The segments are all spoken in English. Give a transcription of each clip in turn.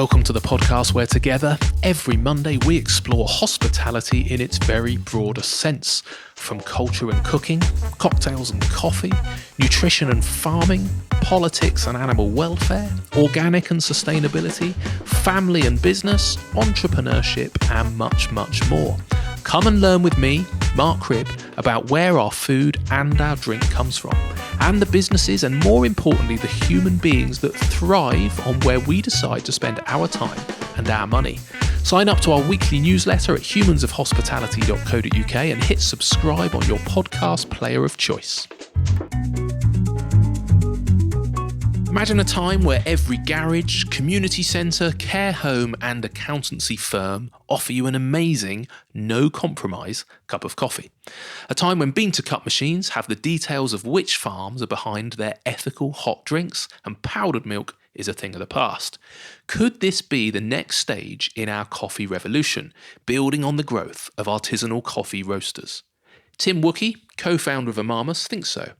Welcome to the podcast where together, every Monday, we explore hospitality in its very broadest sense. From culture and cooking, cocktails and coffee, nutrition and farming, politics and animal welfare, organic and sustainability, family and business, entrepreneurship, and much, much more. Come and learn with me, Mark Cribb, about where our food and our drink comes from, and the businesses and, more importantly, the human beings that thrive on where we decide to spend our time and our money. Sign up to our weekly newsletter at humansofhospitality.co.uk and hit subscribe on your podcast player of choice. Imagine a time where every garage, community centre, care home and accountancy firm offer you an amazing, no-compromise cup of coffee. A time when bean-to-cup machines have the details of which farms are behind their ethical hot drinks and powdered milk is a thing of the past. Could this be the next stage in our coffee revolution, building on the growth of artisanal coffee roasters? Tim Wookey, co-founder of Amamus, thinks so.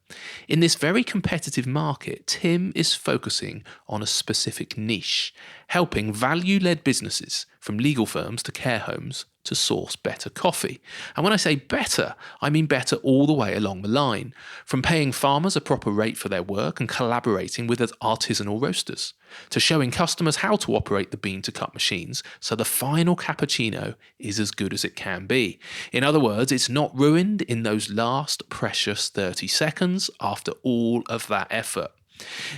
In this very competitive market, Tim is focusing on a specific niche, helping value-led businesses, from legal firms to care homes, to source better coffee. And when I say better, I mean better all the way along the line, from paying farmers a proper rate for their work and collaborating with artisanal roasters, to showing customers how to operate the bean-to-cup machines so the final cappuccino is as good as it can be. In other words, it's not ruined in those last precious 30 seconds after all of that effort.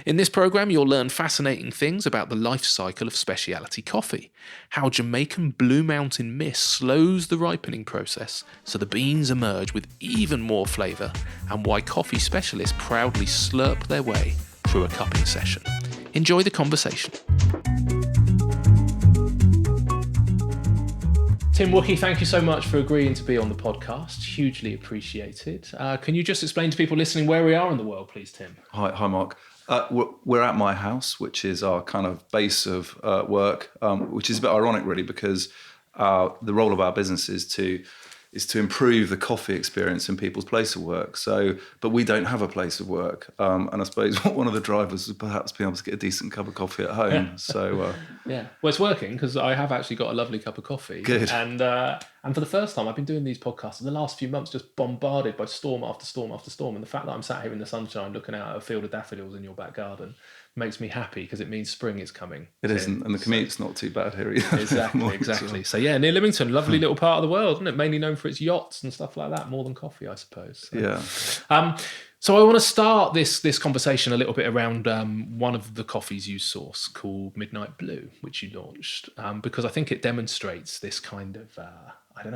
In this programme, you'll learn fascinating things about the life cycle of speciality coffee, how Jamaican Blue Mountain Mist slows the ripening process so the beans emerge with even more flavour, and why coffee specialists proudly slurp their way through a cupping session. Enjoy the conversation. Tim Wookey, thank you so much for agreeing to be on the podcast. Hugely appreciated. Can you just explain to people listening where we are in the world, please, Tim? Hi, Mark. We're at my house, which is our kind of base of work, which is a bit ironic, really, because the role of our business is to improve the coffee experience in people's place of work. But we don't have a place of work, and I suppose one of the drivers is perhaps being able to get a decent cup of coffee at home. Yeah. So yeah, well, it's working because I have actually got a lovely cup of coffee. Good. And for the first time, I've been doing these podcasts in the last few months, just bombarded by storm after storm after storm. And the fact that I'm sat here in the sunshine looking out at a field of daffodils in your back garden makes me happy because it means spring is coming. It isn't, and the commute's not too bad here either. Exactly. So yeah, near Lymington, lovely little part of the world, isn't it? Mainly known for its yachts and stuff like that, more than coffee, I suppose. So, yeah. So I want to start this conversation a little bit around one of the coffees you source called Midnight Blue, which you launched, because I think it demonstrates this kind of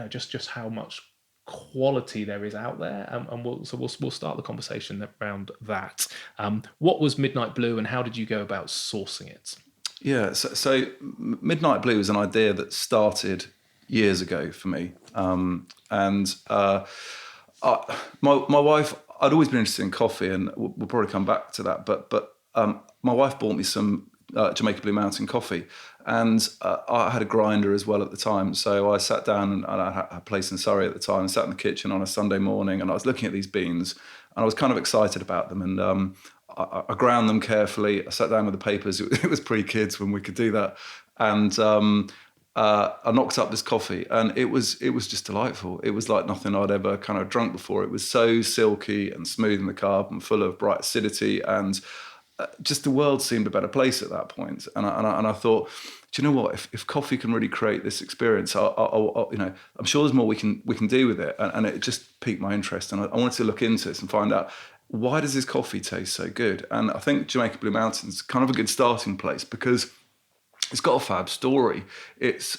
just how much quality there is out there, and we'll start the conversation around that. What was Midnight Blue, and how did you go about sourcing it? Yeah, so Midnight Blue is an idea that started years ago for me, and my wife. I'd always been interested in coffee, and we'll probably come back to that. But my wife bought me some Jamaican Blue Mountain coffee, and I had a grinder as well at the time. So I sat down, and I had a place in Surrey at the time, and sat in the kitchen on a Sunday morning, and I was looking at these beans, and I was kind of excited about them, and I ground them carefully. I sat down with the papers. It was pre-kids when we could do that, and I knocked up this coffee, and it was just delightful. It was like nothing I'd ever kind of drunk before. It was so silky and smooth in the carb and full of bright acidity, and just the world seemed a better place at that point. And I thought, do you know what? If coffee can really create this experience, I'm sure there's more we can do with it. And it just piqued my interest, and I wanted to look into this and find out, why does this coffee taste so good? And I think Jamaican Blue Mountain is kind of a good starting place because it's got a fab story. It's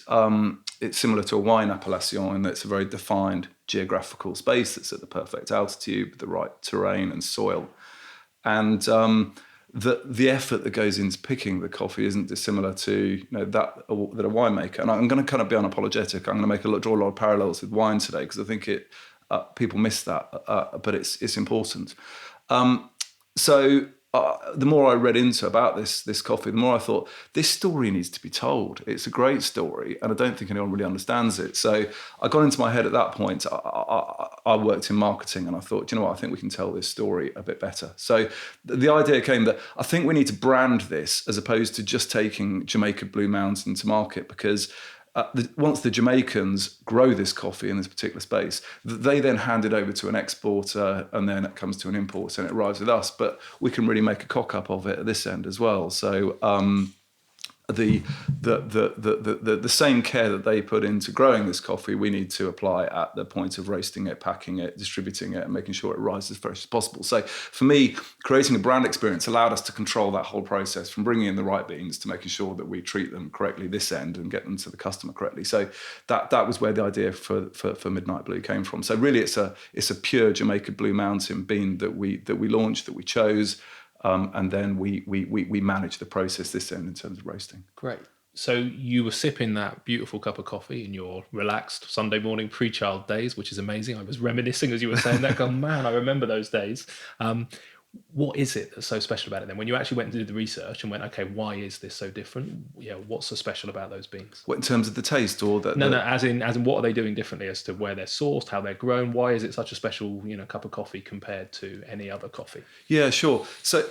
similar to a wine appellation in that it's a very defined geographical space that's at the perfect altitude with the right terrain and soil. And the effort that goes into picking the coffee isn't dissimilar to that a winemaker. And I'm going to kind of be unapologetic. I'm going to draw a lot of parallels with wine today because I think people miss that, but it's important. So the more I read into about this coffee, the more I thought this story needs to be told. It's a great story, and I don't think anyone really understands it. So I got into my head at that point. I worked in marketing, and I thought, you know what? I think we can tell this story a bit better. So the idea came that I think we need to brand this as opposed to just taking Jamaica Blue Mountain to market, because once the Jamaicans grow this coffee in this particular space, they then hand it over to an exporter, and then it comes to an importer and it arrives with us. But we can really make a cock up of it at this end as well. So the same care that they put into growing this coffee, we need to apply at the point of roasting it, packing it, distributing it, and making sure it rises as fresh as possible. So for me, creating a brand experience allowed us to control that whole process, from bringing in the right beans to making sure that we treat them correctly this end and get them to the customer correctly. So that was where the idea for Midnight Blue came from. So really, it's a pure Jamaica Blue Mountain bean that we launched, that we chose. And then we manage the process this end in terms of roasting. Great. So you were sipping that beautiful cup of coffee in your relaxed Sunday morning pre-child days, which is amazing. I was reminiscing as you were saying that, going, man, I remember those days. What is it that's so special about it then? When you actually went and did the research and went, okay, why is this so different? Yeah, what's so special about those beans? What, in terms of the taste, or that? No, as in what are they doing differently as to where they're sourced, how they're grown? Why is it such a special, cup of coffee compared to any other coffee? Yeah, sure. So,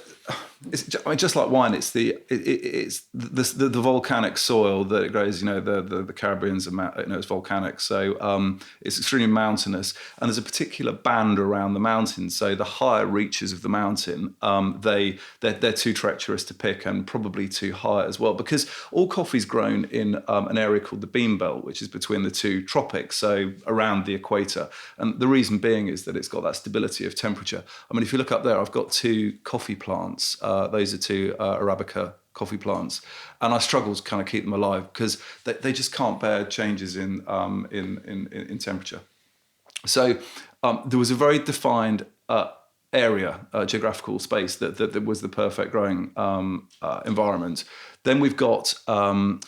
just like wine, it's the volcanic soil that it grows. The Caribbean's it's volcanic, so it's extremely mountainous, and there's a particular band around the mountain. So the higher reaches of the mountain, they're too treacherous to pick, and probably too high as well, because all coffee's grown in an area called the Bean Belt, which is between the two tropics, so around the equator. And the reason being is that it's got that stability of temperature. I mean, if you look up there, I've got 2 coffee plants. Those are 2 Arabica coffee plants, and I struggle to kind of keep them alive because they just can't bear changes in temperature. So there was a very defined area, geographical space that was the perfect growing environment. Then we've got the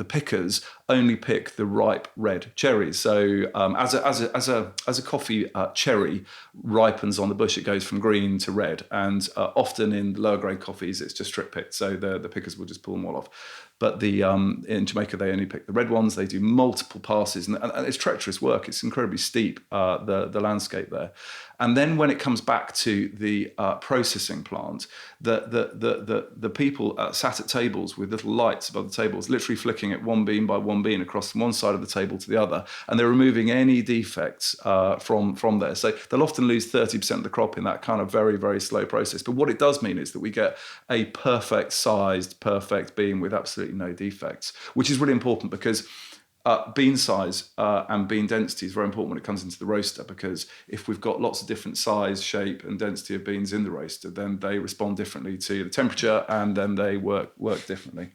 pickers only pick the ripe red cherries. So as a coffee cherry ripens on the bush, it goes from green to red, and often in lower grade coffees it's just strip picked. So the pickers will just pull them all off. But in Jamaica they only pick the red ones. They do multiple passes, and it's treacherous work. It's incredibly steep, the landscape there. And then when it comes back to the processing plant, the people sat at tables with little lights above the tables, literally flicking it one bean by one bean across from one side of the table to the other, and they're removing any defects from there. So they'll often lose 30% of the crop in that kind of very, very slow process. But what it does mean is that we get a perfect sized, perfect bean with absolutely no defects, which is really important because bean size and bean density is very important when it comes into the roaster, because if we've got lots of different size, shape and density of beans in the roaster, then they respond differently to the temperature, and then they work differently.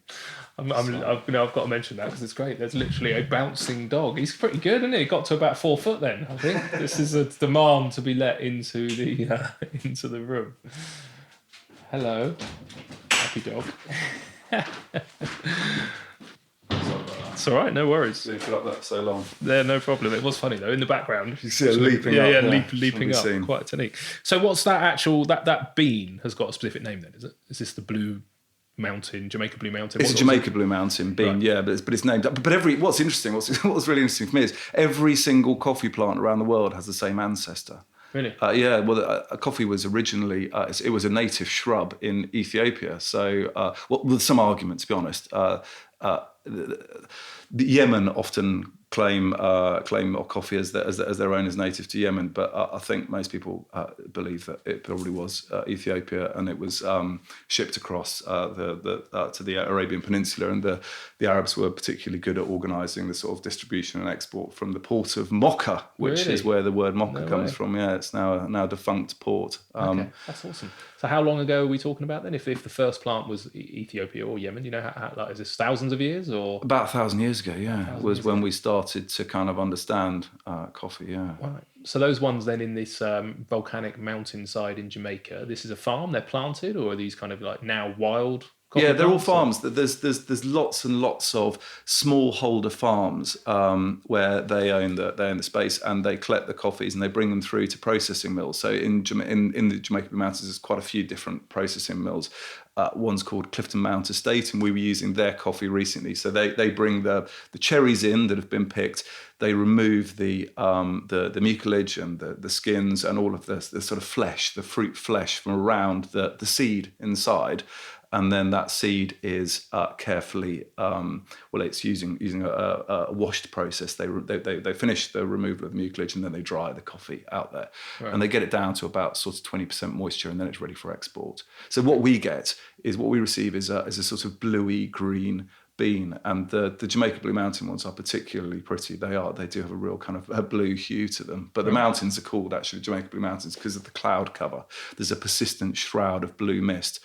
I've got to mention that because it's great. There's literally a bouncing dog. He's pretty good, isn't he? He got to about 4 foot then, I think. This is a demand to be let into the room. Hello, happy dog. It's all right, no worries. They put up that so long. Yeah, no problem. It was funny though. In the background, you see it leaping up. Leaping up. Seen. Quite unique. So, what's that actual that bean has got a specific name then? Is it? Is this the Blue Mountain, Jamaica Blue Mountain? It's a Jamaica Blue Mountain bean, right. Yeah, but it's named. But what's really interesting for me is every single coffee plant around the world has the same ancestor. Really? Yeah. Well, coffee was originally it was a native shrub in Ethiopia. So, with some argument, to be honest. The Yemen often claim coffee as their own, as native to Yemen, but I think most people believe that it probably was Ethiopia, and it was shipped across to the Arabian Peninsula, and the Arabs were particularly good at organising the sort of distribution and export from the port of Mocha, which is where the word Mocha comes from. Yeah, it's now a defunct port. Okay, that's awesome. So how long ago are we talking about then? If the first plant was Ethiopia or Yemen, do you know how is this thousands of years or? About 1,000 years ago, yeah, was when we started to kind of understand coffee, yeah. Right. So those ones then in this volcanic mountainside in Jamaica, this is a farm, they're planted, or are these kind of like now wild coffee They're all plants? farms. There's lots and lots of smallholder farms where they own the space, and they collect the coffees and they bring them through to processing mills. So in the Jamaican Blue Mountains, there's quite a few different processing mills. One's called Clifton Mount Estate, and we were using their coffee recently. So they bring the cherries in that have been picked. They remove the mucilage and the skins and all of the sort of flesh, the fruit flesh from around the seed inside. And then that seed is carefully, it's using a washed process. They finish the removal of the mucilage, and then they dry the coffee out there. Right. And they get it down to about sort of 20% moisture, and then it's ready for export. So what we receive is a sort of bluey green bean, and the Jamaican Blue Mountain ones are particularly pretty. They do have a real kind of a blue hue to them. But the mountains are called actually Jamaican Blue Mountains because of the cloud cover. There's a persistent shroud of blue mist.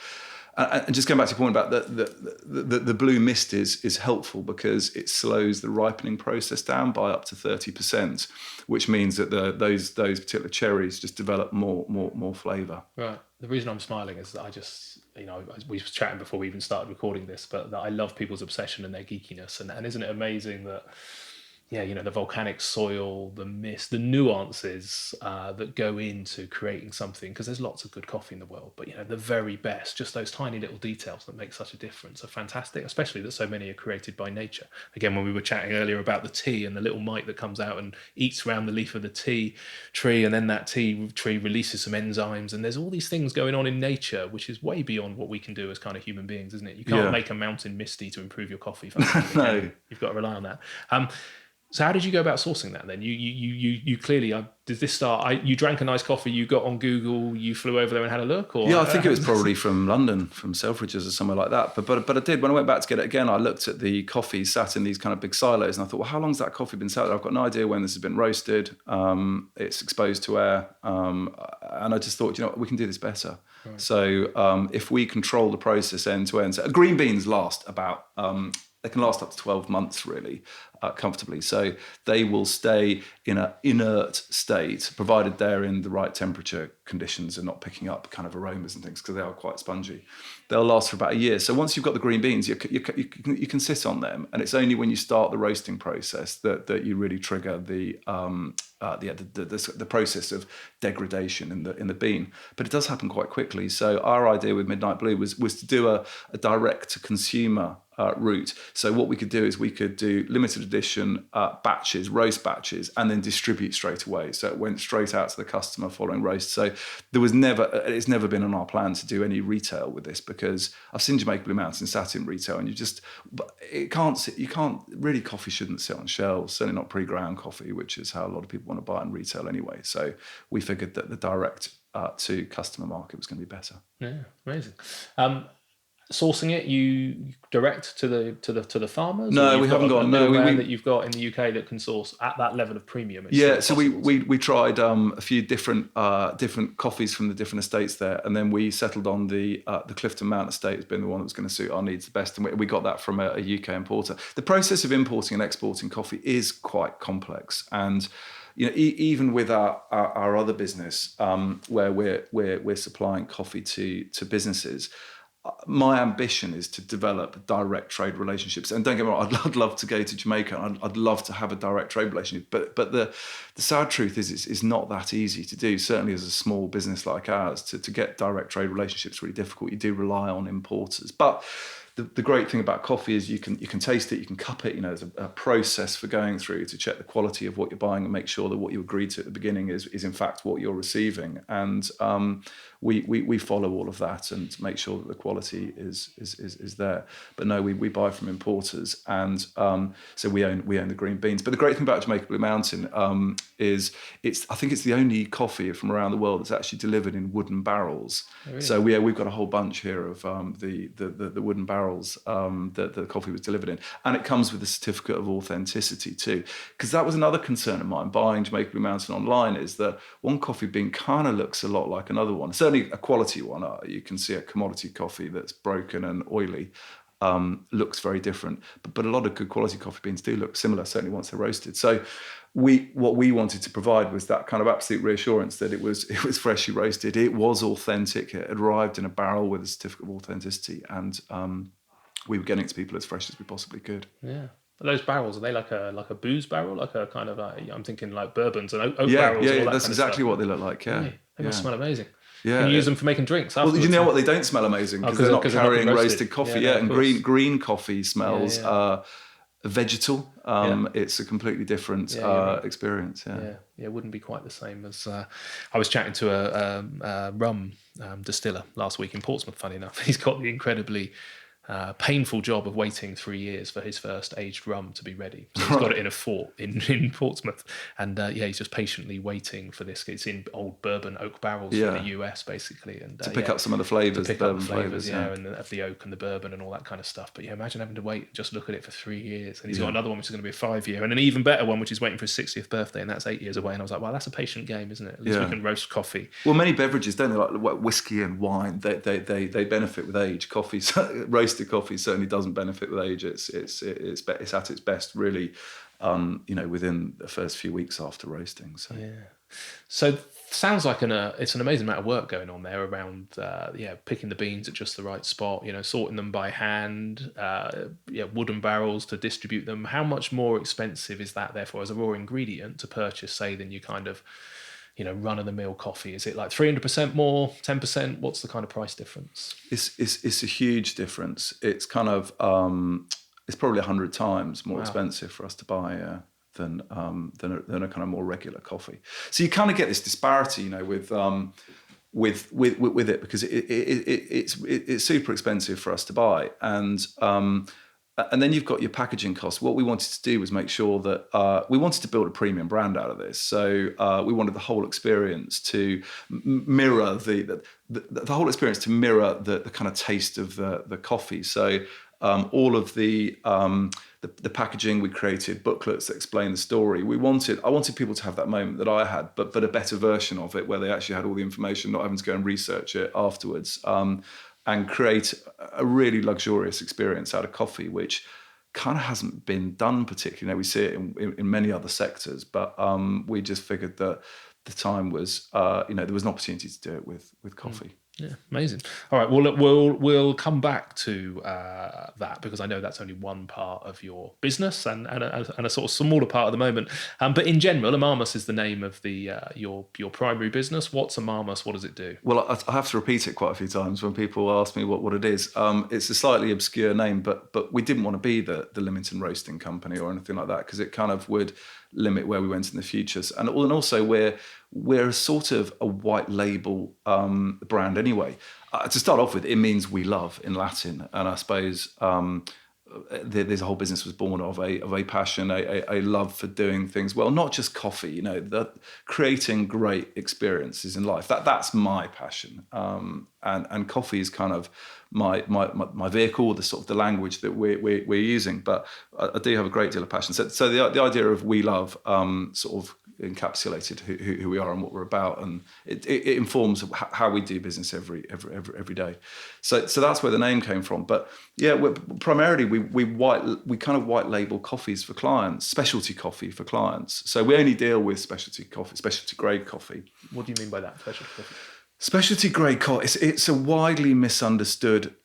And just going back to your point about the blue mist is helpful because it slows the ripening process down by up to 30%, which means that those particular cherries just develop more flavour. Right. The reason I'm smiling is that I just, we were chatting before we even started recording this, but that I love people's obsession and their geekiness, and isn't it amazing that, the volcanic soil, the mist, the nuances that go into creating something, because there's lots of good coffee in the world, but the very best, just those tiny little details that make such a difference are fantastic, especially that so many are created by nature. Again, when we were chatting earlier about the tea and the little mite that comes out and eats around the leaf of the tea tree, and then that tea tree releases some enzymes, and there's all these things going on in nature, which is way beyond what we can do as kind of human beings, isn't it? You can't make a mountain misty to improve your coffee. No. You've got to rely on that. So how did you go about sourcing that then? You clearly, did this start, you drank a nice coffee, you got on Google, you flew over there and had a look? Or I think it was probably from London, from Selfridges or somewhere like that. But I did, when I went back to get it again, I looked at the coffee sat in these kind of big silos, and I thought, well, how long's that coffee been sat there? I've got no idea when this has been roasted. It's exposed to air. And I just thought, we can do this better. Right. So if we control the process end to end, so green beans last about... they can last up to 12 months, really, comfortably. So they will stay in an inert state, provided they're in the right temperature conditions and not picking up kind of aromas and things, because they are quite spongy. They'll last for about a year. So once you've got the green beans, you can sit on them, and it's only when you start the roasting process that you really trigger the process of degradation in the bean. But it does happen quite quickly. So our idea with Midnight Blue was to do a direct to consumer route. So what we could do is we could do limited edition batches, roast batches, and then distribute straight away. So it went straight out to the customer following roast. So it's never been on our plan to do any retail with this, because I've seen Jamaican Blue Mountain sat in retail, and coffee shouldn't sit on shelves, certainly not pre-ground coffee, which is how a lot of people want to buy in retail anyway. So we figured that the direct to customer market was going to be better. Yeah, amazing. Sourcing it, you direct to the farmers? No, we haven't got that you've got in the UK that can source at that level of premium. So we tried a few different coffees from the different estates there, and then we settled on the Clifton Mount estate as being the one that was going to suit our needs the best, and we got that from a UK importer. The process of importing and exporting coffee is quite complex, and even with our other business, where we're supplying coffee to businesses. My ambition is to develop direct trade relationships. And don't get me wrong, I'd love to go to Jamaica. I'd love to have a direct trade relationship. But the sad truth is it's not that easy to do. Certainly as a small business like ours, to get direct trade relationships is really difficult. You do rely on importers. But the great thing about coffee is you can taste it, you can cup it. There's a process for going through to check the quality of what you're buying and make sure that what you agreed to at the beginning is in fact what you're receiving. And we follow all of that and make sure that the quality is there. But no, we buy from importers, and so we own the green beans. But the great thing about Jamaican Blue Mountain is I think it's the only coffee from around the world that's actually delivered in wooden barrels. Oh, really? So we've got a whole bunch here of the wooden barrels that the coffee was delivered in, and it comes with a certificate of authenticity too. Because that was another concern of mine buying Jamaican Blue Mountain online, is that one coffee bean kind of looks a lot like another one. Certainly a quality one. You can see a commodity coffee that's broken and oily looks very different, but a lot of good quality coffee beans do look similar, certainly once they're roasted. So what we wanted to provide was that kind of absolute reassurance that it was freshly roasted, it was authentic, it had arrived in a barrel with a certificate of authenticity, and we were getting it to people as fresh as we possibly could. Yeah. Those barrels, are they like a booze barrel, like a kind of I'm thinking like bourbons and oak barrels Yeah, and all that that's kind of exactly stuff. what they look like. Yeah, Really? They must smell amazing. Yeah, Can you use them for making drinks well, afterwards? you know what? They don't smell amazing because they're not carrying roasted coffee. Yeah, And green coffee smells vegetal. It's a completely different experience. Yeah, it wouldn't be quite the same as. I was chatting to a rum distiller last week in Portsmouth. Funny enough, he's got the incredibly painful job of waiting 3 years for his first aged rum to be ready. So he's got it in a fort in Portsmouth, and he's just patiently waiting for this. It's in old bourbon oak barrels from the US, basically, and to pick up some of the flavors, and of the oak and the bourbon and all that kind of stuff. But imagine having to wait, just look at it for 3 years, and he's got another one which is going to be a 5-year, and an even better one which is waiting for his 60th birthday, and that's 8 years away. And I was like, well, that's a patient game, isn't it? At least we can roast coffee. Well, many beverages, don't they, like whiskey and wine, they benefit with age. Coffee, roasted coffee certainly doesn't benefit with age. It's at its best really, within the first few weeks after roasting. So sounds like it's an amazing amount of work going on there around picking the beans at just the right spot, sorting them by hand, wooden barrels to distribute them. How much more expensive is that therefore as a raw ingredient to purchase, say, than you kind of run-of-the-mill coffee? Is it like 300% more, 10%? What's the kind of price difference? It's a huge difference. It's kind of it's probably 100 times more expensive for us to buy than a kind of more regular coffee. So you kind of get this disparity, with it, because it's super expensive for us to buy, and then you've got your packaging costs. What we wanted to do was make sure that we wanted to build a premium brand out of this. So we wanted the whole experience to mirror the whole experience to mirror the kind of taste of the coffee. So all of the packaging, we created booklets that explain the story. I wanted people to have that moment that I had, but a better version of it, where they actually had all the information, not having to go and research it afterwards. And create a really luxurious experience out of coffee, which kind of hasn't been done particularly. We see it in many other sectors, but we just figured that the time was, there was an opportunity to do it with coffee. Yeah, amazing. All right, well, we'll come back to that, because I know that's only one part of your business and a sort of smaller part at the moment. But in general, Amamus is the name of your primary business. What's Amamus? What does it do? Well, I have to repeat it quite a few times when people ask me what it is. It's a slightly obscure name, but we didn't want to be the Lymington Roasting Company or anything like that, because it kind of would limit where we went in the future. And also we're a sort of a white label brand anyway. To start off with, it means we love in Latin, and I suppose there's a whole business was born of a passion, a love for doing things well, not just coffee. Creating great experiences in life. That's my passion, and coffee is kind of my vehicle, the sort of the language that we're using. But I do have a great deal of passion. So the idea of we love sort of encapsulated who we are and what we're about, and it informs how we do business every day. So that's where the name came from. But yeah, primarily we kind of white label coffees for clients, specialty coffee for clients. So we only deal with specialty coffee, specialty grade coffee. What do you mean by that, specialty coffee? Specialty grade coffee, it's a widely misunderstood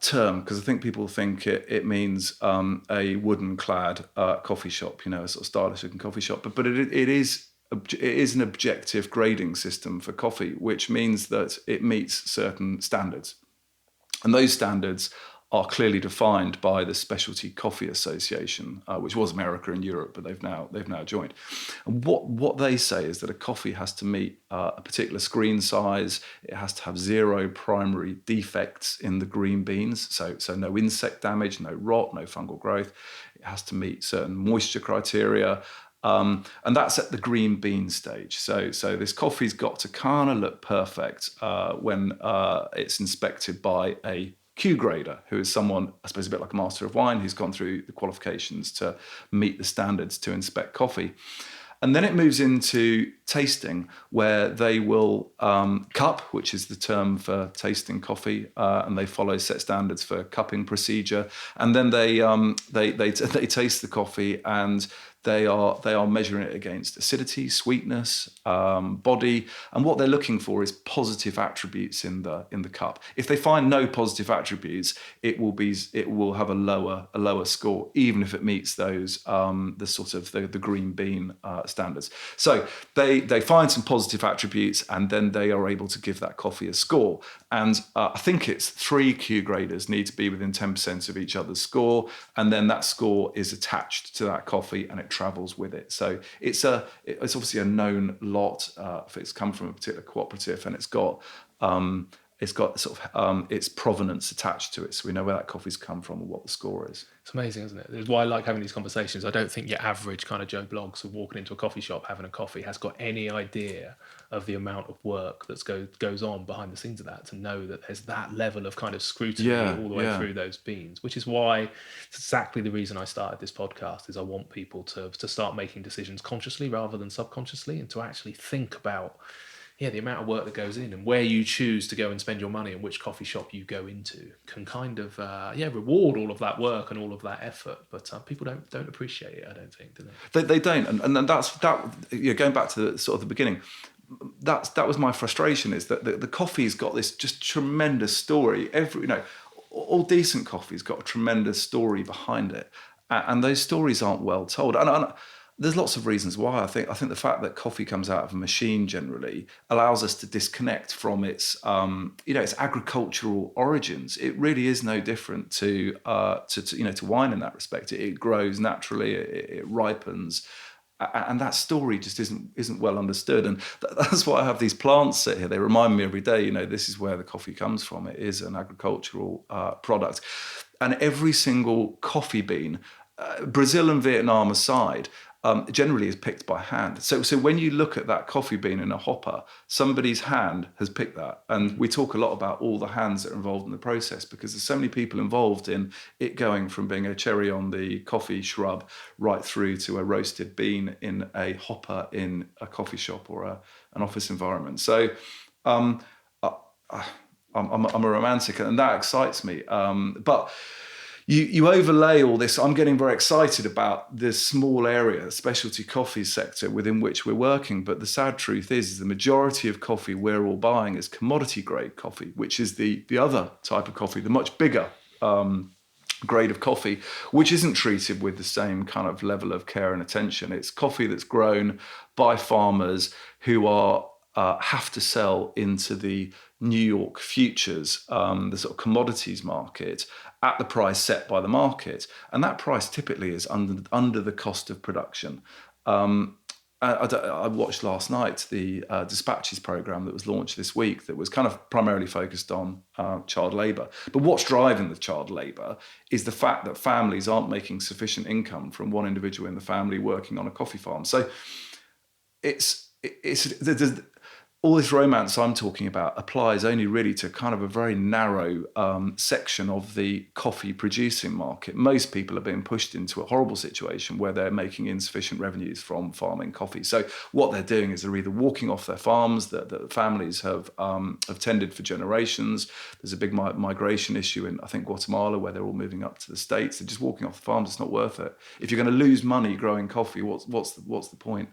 term, because I think people think it means a wooden clad coffee shop, a sort of stylish looking coffee shop. But it is an objective grading system for coffee, which means that it meets certain standards. And those standards are clearly defined by the Specialty Coffee Association, which was America and Europe, but they've now joined. And what they say is that a coffee has to meet a particular screen size. It has to have 0 primary defects in the green beans, so no insect damage, no rot, no fungal growth. It has to meet certain moisture criteria. And that's at the green bean stage. So this coffee's got to kind of look perfect when it's inspected by a Q grader, who is someone, I suppose, a bit like a master of wine, who's gone through the qualifications to meet the standards to inspect coffee. And then it moves into tasting, where they will cup, which is the term for tasting coffee, and they follow set standards for cupping procedure. And then they taste the coffee, and They are measuring it against acidity, sweetness, body, and what they're looking for is positive attributes in the cup. If they find no positive attributes, it will have a lower score, even if it meets those the sort of the green bean standards. So they find some positive attributes, and then they are able to give that coffee a score. And I think it's 3 Q graders need to be within 10% of each other's score, and then that score is attached to that coffee and it travels with it. So it's obviously a known lot. If it's come from a particular cooperative, and it's got sort of its provenance attached to it, so we know where that coffee's come from and what the score is. It's amazing, isn't it? It's why I like having these conversations. I don't think your average kind of Joe Bloggs of walking into a coffee shop having a coffee has got any idea of the amount of work that goes on behind the scenes of that, to know that there's that level of kind of scrutiny all the way through those beans, which is why it's exactly the reason I started this podcast. Is I want people to start making decisions consciously rather than subconsciously, and to actually think about the amount of work that goes in, and where you choose to go and spend your money and which coffee shop you go into can kind of reward all of that work and all of that effort. But people don't appreciate it, I don't think, do they? They don't, and that's going back to the sort of the beginning. That was my frustration, is that the coffee's got this just tremendous story. All decent coffee's got a tremendous story behind it, and those stories aren't well told. And there's lots of reasons why. I think the fact that coffee comes out of a machine generally allows us to disconnect from its its agricultural origins. It really is no different to wine in that respect. It grows naturally, it ripens, and that story just isn't well understood. And that's why I have these plants sit here. They remind me every day, this is where the coffee comes from. It is an agricultural product, and every single coffee bean, Brazil and Vietnam aside, generally is picked by hand. So when you look at that coffee bean in a hopper, somebody's hand has picked that. And we talk a lot about all the hands that are involved in the process, because there's so many people involved in it going from being a cherry on the coffee shrub right through to a roasted bean in a hopper in a coffee shop or an office environment. So I'm a romantic, and that excites me. But you overlay all this. I'm getting very excited about this small area, specialty coffee sector within which we're working. But the sad truth is the majority of coffee we're all buying is commodity grade coffee, which is the other type of coffee, the much bigger grade of coffee, which isn't treated with the same kind of level of care and attention. It's coffee that's grown by farmers who have to sell into the New York futures, the sort of commodities market, at the price set by the market. And that price typically is under the cost of production. I watched last night the Dispatches program that was launched this week that was kind of primarily focused on child labour. But what's driving the child labour is the fact that families aren't making sufficient income from one individual in the family working on a coffee farm. So it's all this romance I'm talking about applies only really to kind of a very narrow section of the coffee producing market. Most people are being pushed into a horrible situation where they're making insufficient revenues from farming coffee. So what they're doing is they're either walking off their farms that the families have tended for generations. There's a big migration issue in, I think, Guatemala, where they're all moving up to the States. They're just walking off the farms. It's not worth it. If you're going to lose money growing coffee, what's the point?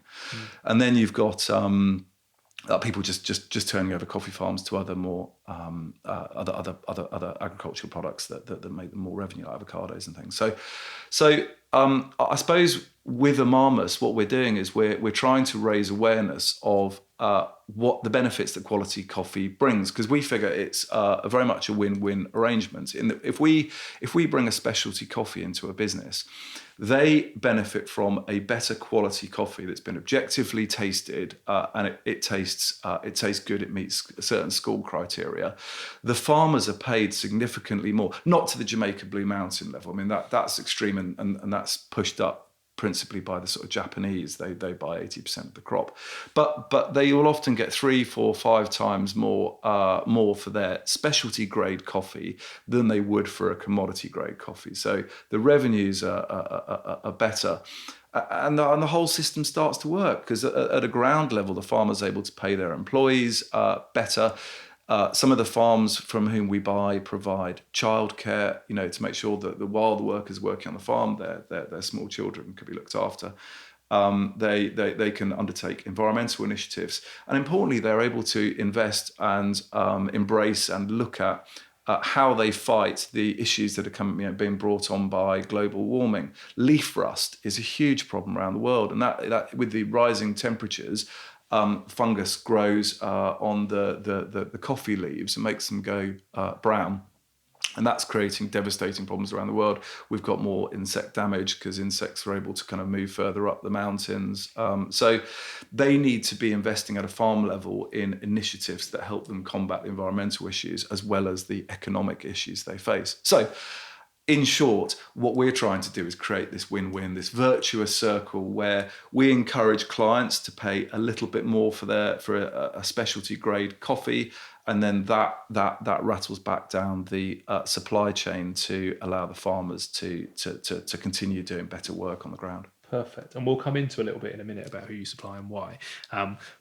And then you've got people just turning over coffee farms to other more other agricultural products that make them more revenue, like avocados and things. So I suppose with Amamus, what we're doing is we're trying to raise awareness of what the benefits that quality coffee brings, because we figure it's very much a win-win arrangement. In that if we bring a specialty coffee into a business, they benefit from a better quality coffee that's been objectively tasted, and it tastes good. It meets certain score criteria. The farmers are paid significantly more, not to the Jamaican Blue Mountain level. I mean that's extreme, and that's pushed up principally by the sort of Japanese. They buy 80% of the crop, but they will often get 3, 4, 5 times more for their specialty grade coffee than they would for a commodity grade coffee. So the revenues are better. And the whole system starts to work, because at a ground level, the farmer's able to pay their employees better. Some of the farms from whom we buy provide childcare, to make sure that while the workers working on the farm, their small children could be looked after. They can undertake environmental initiatives, and importantly, they're able to invest and embrace and look at how they fight the issues that are being brought on by global warming. Leaf rust is a huge problem around the world, and that with the rising temperatures, fungus grows on the coffee leaves and makes them go brown. And that's creating devastating problems around the world. We've got more insect damage because insects are able to kind of move further up the mountains. So they need to be investing at a farm level in initiatives that help them combat the environmental issues as well as the economic issues they face. So in short, what we're trying to do is create this win-win, this virtuous circle where we encourage clients to pay a little bit more for a specialty grade coffee, and then that rattles back down the supply chain to allow the farmers to continue doing better work on the ground. Perfect. And we'll come into a little bit in a minute about who you supply and why.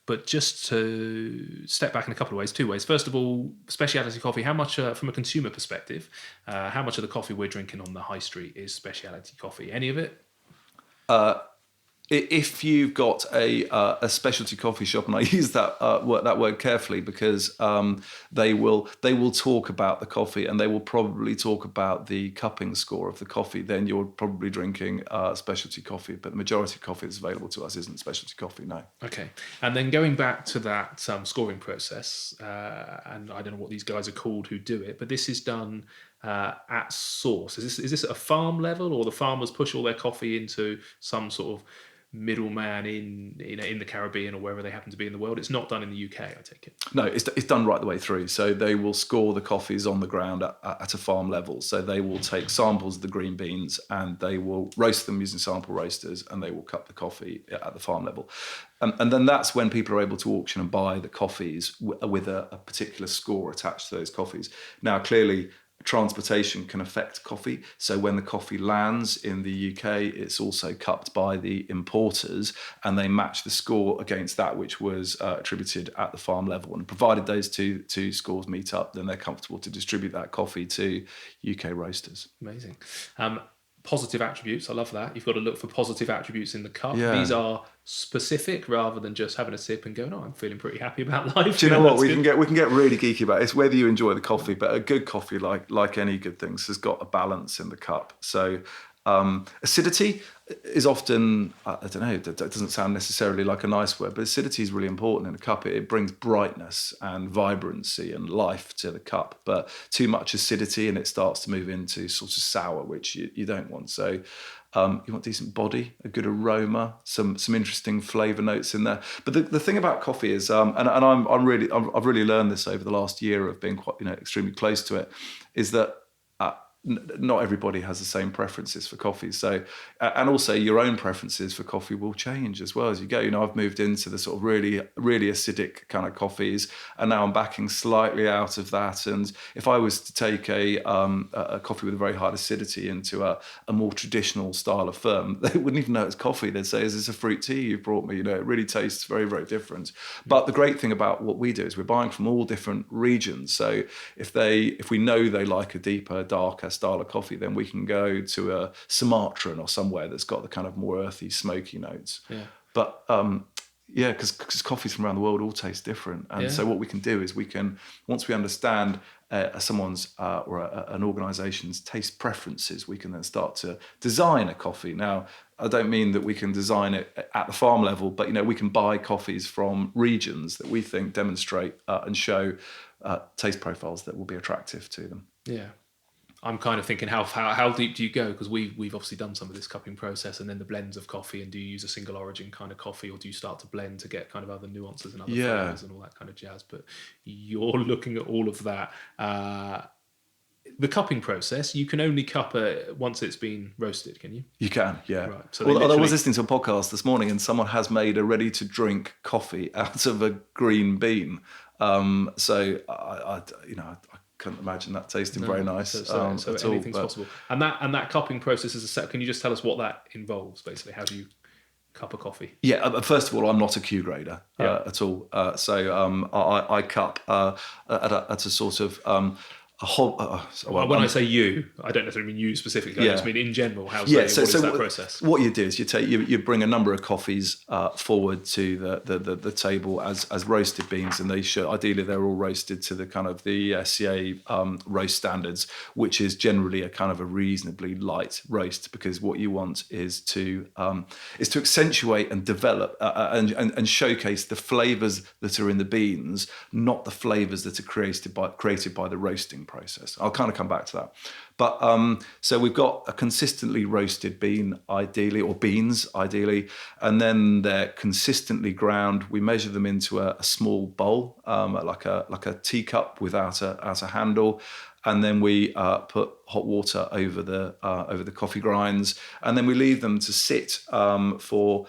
But just to step back in a couple of ways, two ways. First of all, speciality coffee, how much, from a consumer perspective, how much of the coffee we're drinking on the high street is speciality coffee? Any of it? If you've got a specialty coffee shop, and I use that word carefully because they will talk about the coffee and they will probably talk about the cupping score of the coffee, then you're probably drinking specialty coffee. But the majority of coffee that's available to us isn't specialty coffee, no. Okay. And then going back to that scoring process, and I don't know what these guys are called who do it, but this is done at source. Is this at a farm level, or the farmers push all their coffee into some sort of middleman in the Caribbean or wherever they happen to be in the world? It's not done in the UK, I take it. No, it's done right the way through. So they will score the coffees on the ground at a farm level. So they will take samples of the green beans and they will roast them using sample roasters, and they will cup the coffee at the farm level. And then that's when people are able to auction and buy the coffees with a particular score attached to those coffees. Now, clearly, transportation can affect coffee. So when the coffee lands in the UK, it's also cupped by the importers, and they match the score against that which was attributed at the farm level. And provided those two scores meet up, then they're comfortable to distribute that coffee to UK roasters. Amazing. Positive attributes, I love that. You've got to look for positive attributes in the cup. Yeah. These are specific rather than just having a sip and going, I'm feeling pretty happy about life. Do you know what? We can get really geeky about it. It's whether you enjoy the coffee, but a good coffee, like any good things, has got a balance in the cup. So acidity is often, I don't know, that doesn't sound necessarily like a nice word, but acidity is really important in a cup. It brings brightness and vibrancy and life to the cup, but too much acidity and it starts to move into sort of sour, which you don't want. So you want decent body, a good aroma, some interesting flavour notes in there. But the thing about coffee is, and I've really learned this over the last year of being quite extremely close to it, is that not everybody has the same preferences for coffee. So, and also your own preferences for coffee will change as well as you go. I've moved into the sort of really, really acidic kind of coffees, and now I'm backing slightly out of that. And if I was to take a coffee with a very high acidity into a more traditional style of firm, they wouldn't even know it's coffee. They'd say, "Is this a fruit tea you've brought me?" It really tastes very, very different. But the great thing about what we do is we're buying from all different regions. So if we know they like a deeper, darker style of coffee, then we can go to a Sumatran or somewhere that's got the kind of more earthy, smoky notes. Yeah. But because coffees from around the world all taste different, and so what we can do is once we understand someone's or an organisation's taste preferences, we can then start to design a coffee. Now, I don't mean that we can design it at the farm level, but we can buy coffees from regions that we think demonstrate and show taste profiles that will be attractive to them. Yeah. I'm kind of thinking, how deep do you go? Because we've obviously done some of this cupping process and then the blends of coffee. And do you use a single origin kind of coffee, or do you start to blend to get kind of other nuances and other flavors and all that kind of jazz? But you're looking at all of that. The cupping process, you can only cup it once it's been roasted, can you? You can, yeah. Right. So I was listening to a podcast this morning, and someone has made a ready-to-drink coffee out of a green bean. So I couldn't imagine that tasting very nice. So anything's possible. And that cupping process is can you just tell us what that involves, basically? How do you cup of coffee? Yeah, first of all, I'm not a Q grader at all. I cup at a sort of When I say you, I don't necessarily mean you specifically. I just mean in general. What is that process? What you do is you bring a number of coffees forward to the table as roasted beans, and ideally they're all roasted to the kind of the SCA roast standards, which is generally a kind of a reasonably light roast, because what you want is to accentuate and develop and showcase the flavors that are in the beans, not the flavors that are created by the roasting process. I'll kind of come back to that. But so we've got a consistently roasted bean, ideally, or beans, ideally, and then they're consistently ground. We measure them into a small bowl, like a teacup without a handle, and then we put hot water over the coffee grinds, and then we leave them to sit for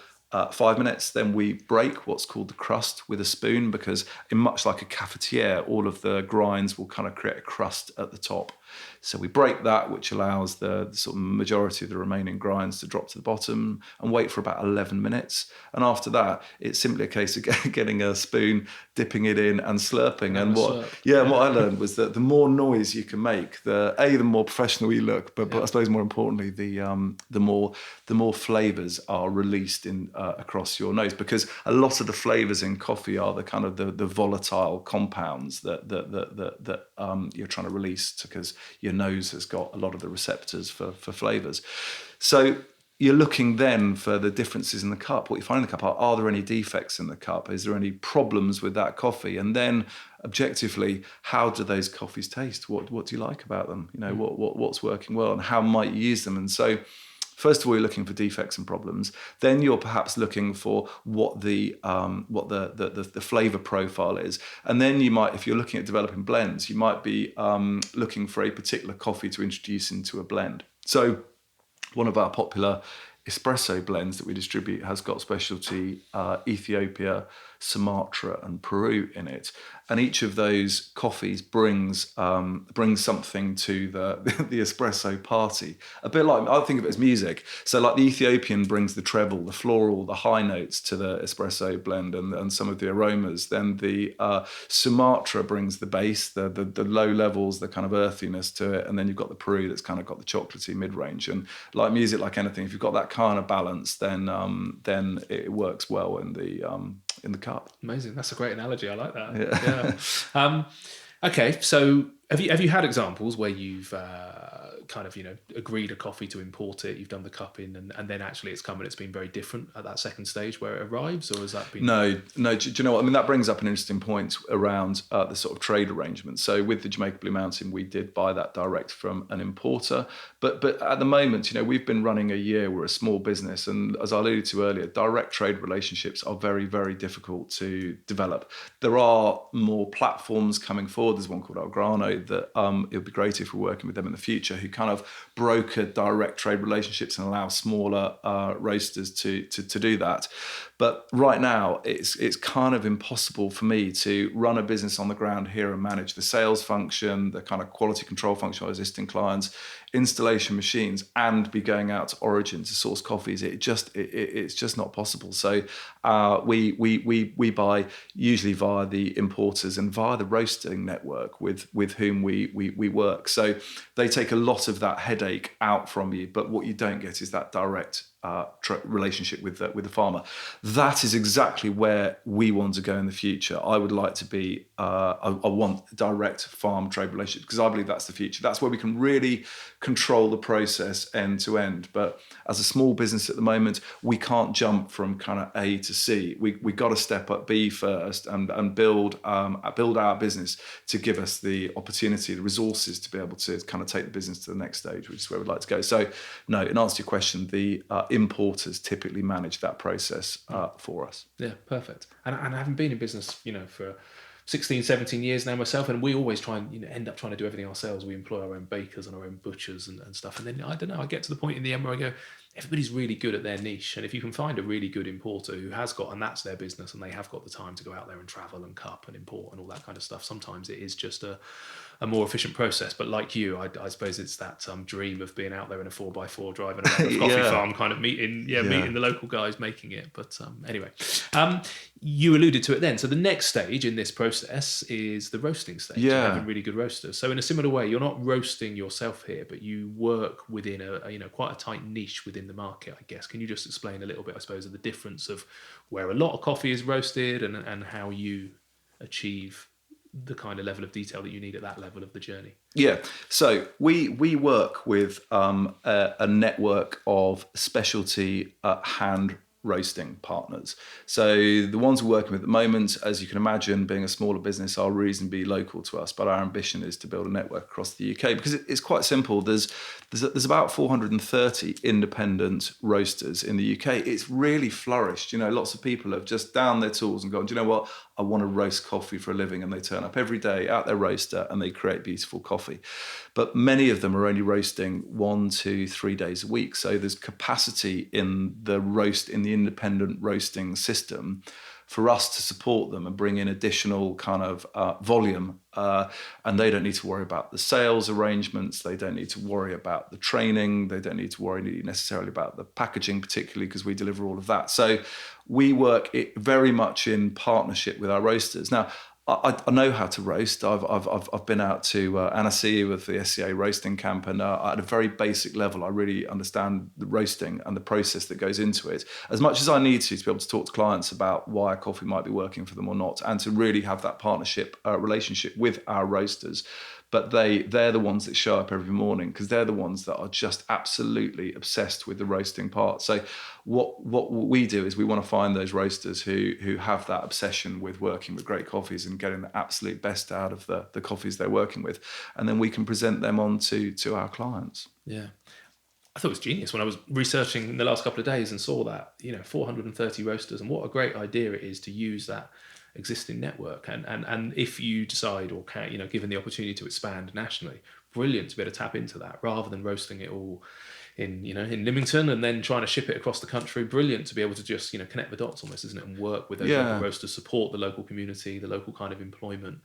5 minutes. Then we break what's called the crust with a spoon, because in much like a cafetiere, all of the grinds will kind of create a crust at the top. So we break that, which allows the sort of majority of the remaining grinds to drop to the bottom, and wait for about 11 minutes. And after that, it's simply a case of getting a spoon, dipping it in and slurping. And what I learned was that the more noise you can make, the more professional you look, but I suppose more importantly, the more flavors are released in across your nose, because a lot of the flavors in coffee are the kind of the volatile compounds that you're trying to release, because your nose has got a lot of the receptors for flavors. So you're looking then for the differences in the cup. What you find in the cup are there any defects in the cup? Is there any problems with that coffee? And then objectively, how do those coffees taste? What do you like about them? You know, what's working well, and how might you use them? And so first of all, you're looking for defects and problems. Then you're perhaps looking for what the flavor profile is. And then you might, if you're looking at developing blends, you might be looking for a particular coffee to introduce into a blend. So one of our popular espresso blends that we distribute has got Speciality, Ethiopia, Sumatra and Peru in it. And each of those coffees brings something to the espresso party. A bit like, I think of it as music. So like the Ethiopian brings the treble, the floral, the high notes to the espresso blend and some of the aromas. Then the Sumatra brings the bass, the low levels, the kind of earthiness to it. And then you've got the Peru that's kind of got the chocolatey mid-range. And like music, like anything, if you've got that kind of balance, then it works well in the cup. Amazing. That's a great analogy. I like that. Yeah. Okay. So have you had examples where you've kind of, agreed a coffee to import it, you've done the cupping, and then actually it's come and it's been very different at that second stage where it arrives, or has that been? No. Do you know what? I mean, that brings up an interesting point around the sort of trade arrangements. So with the Jamaican Blue Mountain, we did buy that direct from an importer. But at the moment, we've been running a year. We're a small business. And as I alluded to earlier, direct trade relationships are very, very difficult to develop. There are more platforms coming forward. There's one called Algrano that it would be great if we're working with them in the future, who kind of broker direct trade relationships and allow smaller roasters to do that. But right now, it's kind of impossible for me to run a business on the ground here and manage the sales function, the kind of quality control function of existing clients, installation machines, and be going out to origin to source coffees. It's just not possible. So we buy usually via the importers and via the roasting network with whom we work. So they take a lot of that headache out from you, but what you don't get is that direct relationship with the farmer. That is exactly where we want to go in the future. I would like to be, I want direct farm trade relationships, because I believe that's the future. That's where we can really control the process end to end. But as a small business at the moment, we can't jump from kind of A to C. We got to step up B first and build our business to give us the opportunity, the resources to be able to kind of take the business to the next stage, which is where we'd like to go. So no, in answer to your question, the importers typically manage that process for us. Yeah, perfect. And having been in business, for 16, 17 years now myself, and we always try and end up trying to do everything ourselves. We employ our own bakers and our own butchers and stuff. And then I don't know, I get to the point in the end where I go, everybody's really good at their niche, and if you can find a really good importer who has got, and that's their business, and they have got the time to go out there and travel and cup and import and all that kind of stuff, sometimes it is just a more efficient process. But like you, I suppose it's that dream of being out there in a 4x4 driving around a coffee Yeah. farm, kind of meeting the local guys making it. But anyway, you alluded to it then. So the next stage in this process is the roasting stage, Yeah. having really good roasters. So in a similar way, you're not roasting yourself here, but you work within a quite a tight niche within the market, I guess. Can you just explain a little bit, I suppose, of the difference of where a lot of coffee is roasted and how you achieve the kind of level of detail that you need at that level of the journey? Yeah, so we work with a network of specialty hand roasting partners. So the ones we're working with at the moment, as you can imagine, being a smaller business, are reasonably local to us. But our ambition is to build a network across the UK because it's quite simple. There's about 430 independent roasters in the UK. It's really flourished. Lots of people have just down their tools and gone, do you know what? I want to roast coffee for a living, and they turn up every day at their roaster and they create beautiful coffee. But many of them are only roasting 1, 2, 3 days a week. So there's capacity in the independent roasting system for us to support them and bring in additional kind of volume. And they don't need to worry about the sales arrangements. They don't need to worry about the training. They don't need to worry necessarily about the packaging, particularly because we deliver all of that. So we work very much in partnership with our roasters. Now, I know how to roast. I've been out to Annecy with the SCA roasting camp, and at a very basic level, I really understand the roasting and the process that goes into it as much as I need to be able to talk to clients about why a coffee might be working for them or not, and to really have that partnership relationship with our roasters. But they're the ones that show up every morning because they're the ones that are just absolutely obsessed with the roasting part. So what we do is we want to find those roasters who have that obsession with working with great coffees and getting the absolute best out of the coffees they're working with, and then we can present them on to our clients. Yeah. I thought it was genius when I was researching in the last couple of days and saw that, 430 roasters, and what a great idea it is to use that existing network. And if you decide or can, given the opportunity to expand nationally, brilliant to be able to tap into that rather than roasting it all in Lymington and then trying to ship it across the country. Brilliant to be able to just, connect the dots almost, isn't it? And work with those local roasters, support the local community, the local kind of employment.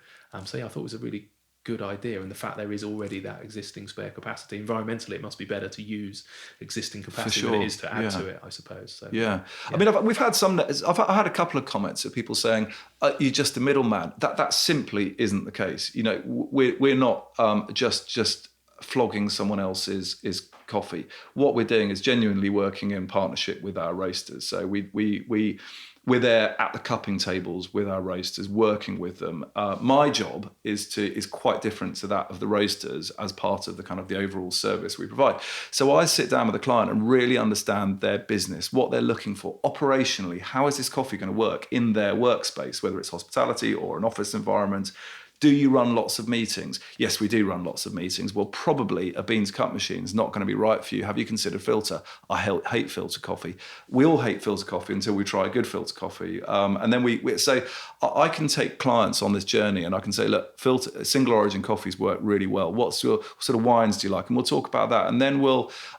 So yeah, I thought it was a really good idea, and the fact there is already that existing spare capacity. Environmentally, it must be better to use existing capacity than it is to add to it, I suppose. So, I mean, we've had I've had a couple of comments of people saying you're just a middleman. That simply isn't the case. We're not just flogging someone else's coffee. What we're doing is genuinely working in partnership with our roasters. So we're there at the cupping tables with our roasters, working with them. My job is quite different to that of the roasters as part of the kind of the overall service we provide. So I sit down with a client and really understand their business, what they're looking for operationally. How is this coffee going to work in their workspace, whether it's hospitality or an office environment? Do you run lots of meetings? Yes, we do run lots of meetings. Well, probably a beans cup machine is not going to be right for you. Have you considered filter? I hate filter coffee. We all hate filter coffee until we try a good filter coffee. And then we say, I can take clients on this journey and I can say, look, single origin coffees work really well. What sort of wines do you like? And we'll talk about that. And then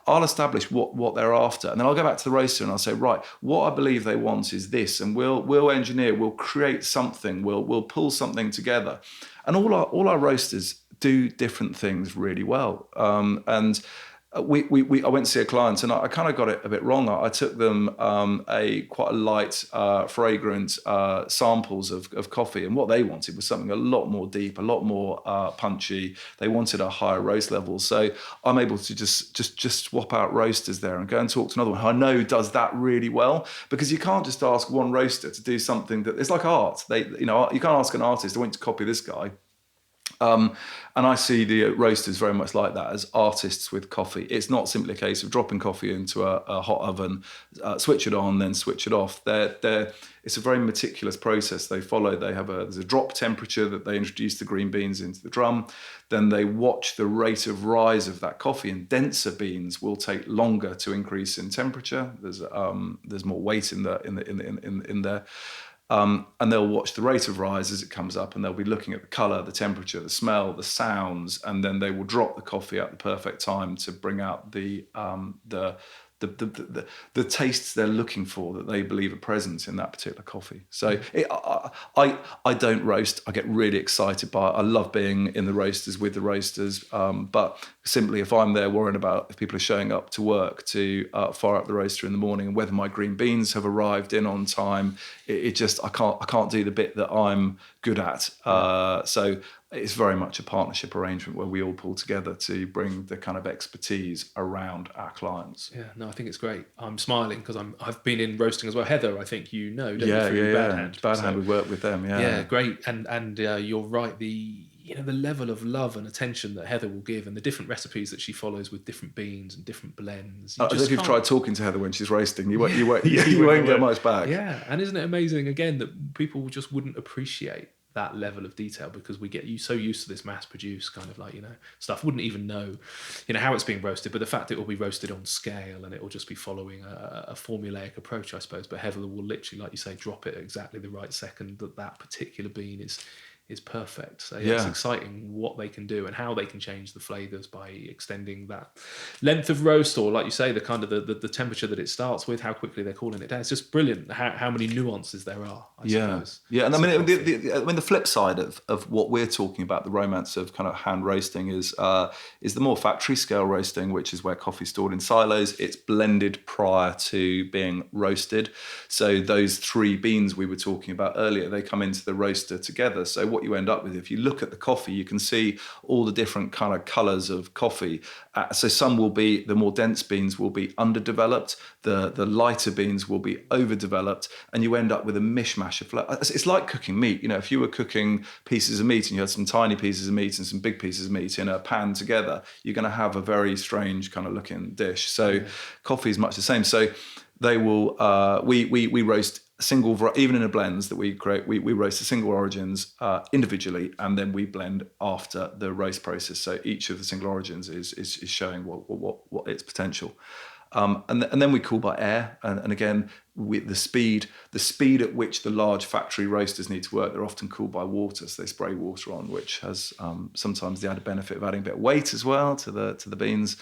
I'll establish what they're after. And then I'll go back to the roaster and I'll say, right, what I believe they want is this. And we'll engineer, we'll create something, we'll pull something together. And all our roasters do different things really well. And I went to see a client and I kind of got it a bit wrong. I took them quite a light, fragrant samples of coffee, and what they wanted was something a lot more deep, a lot more punchy. They wanted a higher roast level. So I'm able to just swap out roasters there and go and talk to another one who I know does that really well, because you can't just ask one roaster to do something that it's like art. You can't ask an artist, I want you to copy this guy. And I see the roasters very much like that, as artists with coffee. It's not simply a case of dropping coffee into a hot oven, switch it on, then switch it off. It's a very meticulous process they follow. There's a drop temperature that they introduce the green beans into the drum. Then they watch the rate of rise of that coffee, and denser beans will take longer to increase in temperature. There's more weight in there. And they'll watch the rate of rise as it comes up, and they'll be looking at the colour, the temperature, the smell, the sounds, and then they will drop the coffee at the perfect time to bring out the the tastes they're looking for that they believe are present in that particular coffee. So I don't roast. I get really excited by it. I love being in the roasters with the roasters. But simply if I'm there worrying about if people are showing up to work to fire up the roaster in the morning and whether my green beans have arrived in on time, it just I can't do the bit that I'm good at. So it's very much a partnership arrangement where we all pull together to bring the kind of expertise around our clients. Yeah, no, I think it's great. I'm smiling because I've been in roasting as well. Heather, I think you know, don't Yeah, you, through yeah, Bad Hand. Bad Hand, we work with them, yeah. Yeah, great. And you're right. The level of love and attention that Heather will give, and the different recipes that she follows with different beans and different blends. If you've tried talking to Heather when she's roasting, you won't get much back. Yeah, and isn't it amazing again that people just wouldn't appreciate that level of detail because we get so used to this mass-produced kind of stuff. Wouldn't even know, how it's being roasted, but the fact it will be roasted on scale and it will just be following a formulaic approach, I suppose. But Heather will literally, like you say, drop it at exactly the right second that particular bean is perfect. So it's exciting what they can do and how they can change the flavours by extending that length of roast, or like you say, the kind of the temperature that it starts with, how quickly they're cooling it down. It's just brilliant how many nuances there are, I suppose. Yeah, and I mean the flip side of what we're talking about, the romance of kind of hand roasting is the more factory scale roasting, which is where coffee's stored in silos. It's blended prior to being roasted. So those three beans we were talking about earlier, they come into the roaster together. So what you end up with, if you look at the coffee, you can see all the different kind of colours of coffee. So some will be, the more dense beans will be underdeveloped, the lighter beans will be overdeveloped, and you end up with a mishmash of flavour. It's like cooking meat. If you were cooking pieces of meat and you had some tiny pieces of meat and some big pieces of meat in a pan together, you're going to have a very strange kind of looking dish. So coffee is much the same. So they will, we roast even in the blends that we create, we roast the single origins individually, and then we blend after the roast process. So each of the single origins is showing what its potential. And then we cool by air, and again with the speed at which the large factory roasters need to work, they're often cooled by water, so they spray water on, which has sometimes the added benefit of adding a bit of weight as well to the beans.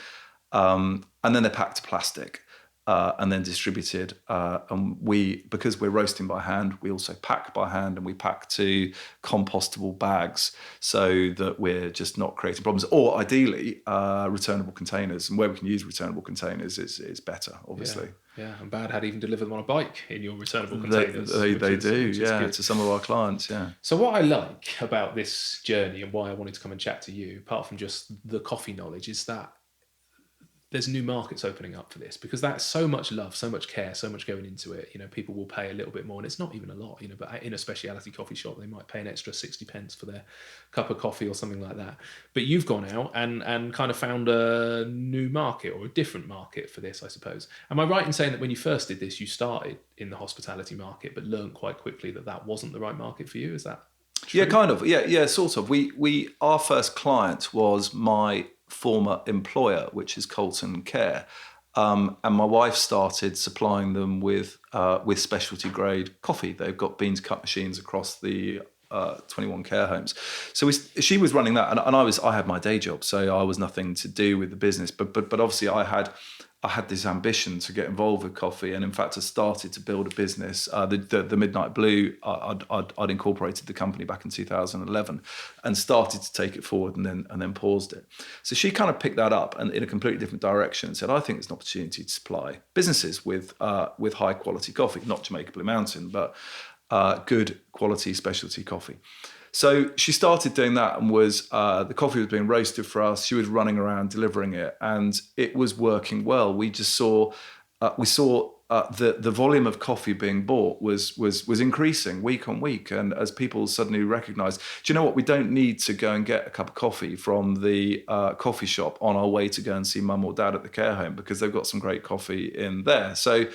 And then they're packed to plastic. And then distributed. And because we're roasting by hand, we also pack by hand, and we pack to compostable bags so that we're just not creating problems. Or ideally, returnable containers. And where we can use returnable containers is better, obviously. Yeah, and Bad had even delivered them on a bike in your returnable containers. They do, to some of our clients, yeah. So what I like about this journey and why I wanted to come and chat to you, apart from just the coffee knowledge, is that there's new markets opening up for this, because that's so much love, so much care, so much going into it. People will pay a little bit more, and it's not even a lot, but in a speciality coffee shop, they might pay an extra 60 pence for their cup of coffee or something like that. But you've gone out and kind of found a new market, or a different market for this, I suppose. Am I right in saying that when you first did this, you started in the hospitality market, but learned quite quickly that wasn't the right market for you? Is that true? Yeah, kind of. Yeah, sort of. Our first client was my former employer, which is Colton Care, and my wife started supplying them with specialty grade coffee. They've got bean to cup machines across the 21 care homes. So she was running that, and I had my day job, so I was nothing to do with the business. But obviously I had this ambition to get involved with coffee, and in fact I started to build a business. The Midnight Blue, I'd incorporated the company back in 2011 and started to take it forward, and then paused it. So she kind of picked that up and in a completely different direction and said, I think there's an opportunity to supply businesses with high quality coffee, not Jamaican Blue Mountain, but good quality specialty coffee. So she started doing that, and the coffee was being roasted for us. She was running around delivering it, and it was working well. We just saw the volume of coffee being bought was increasing week on week, and as people suddenly recognised, do you know what? We don't need to go and get a cup of coffee from the coffee shop on our way to go and see mum or dad at the care home, because they've got some great coffee in there. So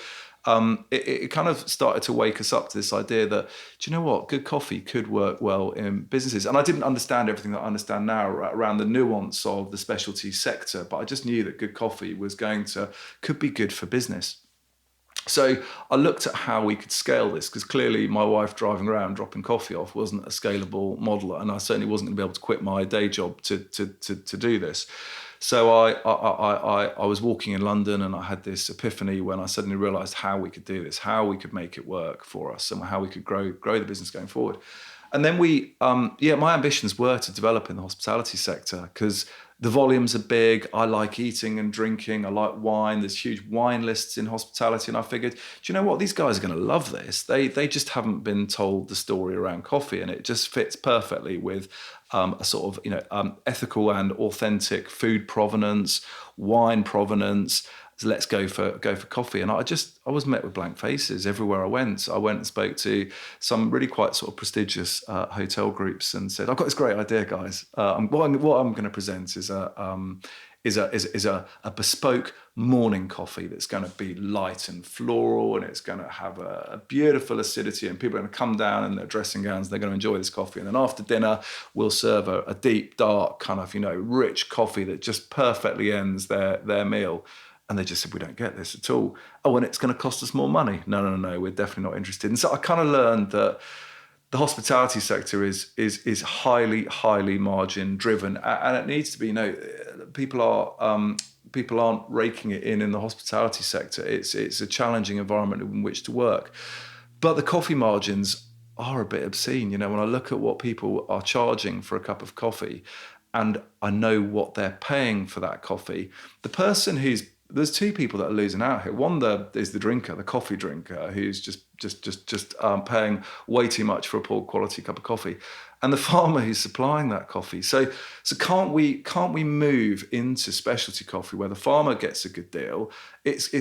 it kind of started to wake us up to this idea that, do you know what, good coffee could work well in businesses. And I didn't understand everything that I understand now around the nuance of the specialty sector, but I just knew that good coffee could be good for business. So I looked at how we could scale this, because clearly my wife driving around dropping coffee off wasn't a scalable model, and I certainly wasn't going to be able to quit my day job to do this. So I was walking in London and I had this epiphany when I suddenly realised how we could do this, how we could make it work for us, and how we could grow the business going forward. And then my ambitions were to develop in the hospitality sector because the volumes are big. I like eating and drinking. I like wine. There's huge wine lists in hospitality. And I figured, do you know what? These guys are going to love this. They just haven't been told the story around coffee, and it just fits perfectly with a sort of ethical and authentic food provenance, wine provenance. So let's go for coffee. And I was met with blank faces everywhere I went. I went and spoke to some really quite sort of prestigious hotel groups and said, I've got this great idea, guys. What I'm going to present is a bespoke morning coffee that's going to be light and floral, and it's going to have a beautiful acidity, and people are going to come down in their dressing gowns. They're going to enjoy this coffee. And then after dinner, we'll serve a deep, dark kind of, rich coffee that just perfectly ends their meal. And they just said, we don't get this at all. Oh, and it's going to cost us more money. No, we're definitely not interested. And so I kind of learned that the hospitality sector is highly, highly margin driven, and it needs to be. People aren't raking it in the hospitality sector. It's a challenging environment in which to work, but the coffee margins are a bit obscene. When I look at what people are charging for a cup of coffee, and I know what they're paying for that coffee, there's two people that are losing out here. One is the drinker, the coffee drinker, who's just paying way too much for a poor quality cup of coffee, and the farmer who's supplying that coffee. So can't we move into specialty coffee where the farmer gets a good deal? There's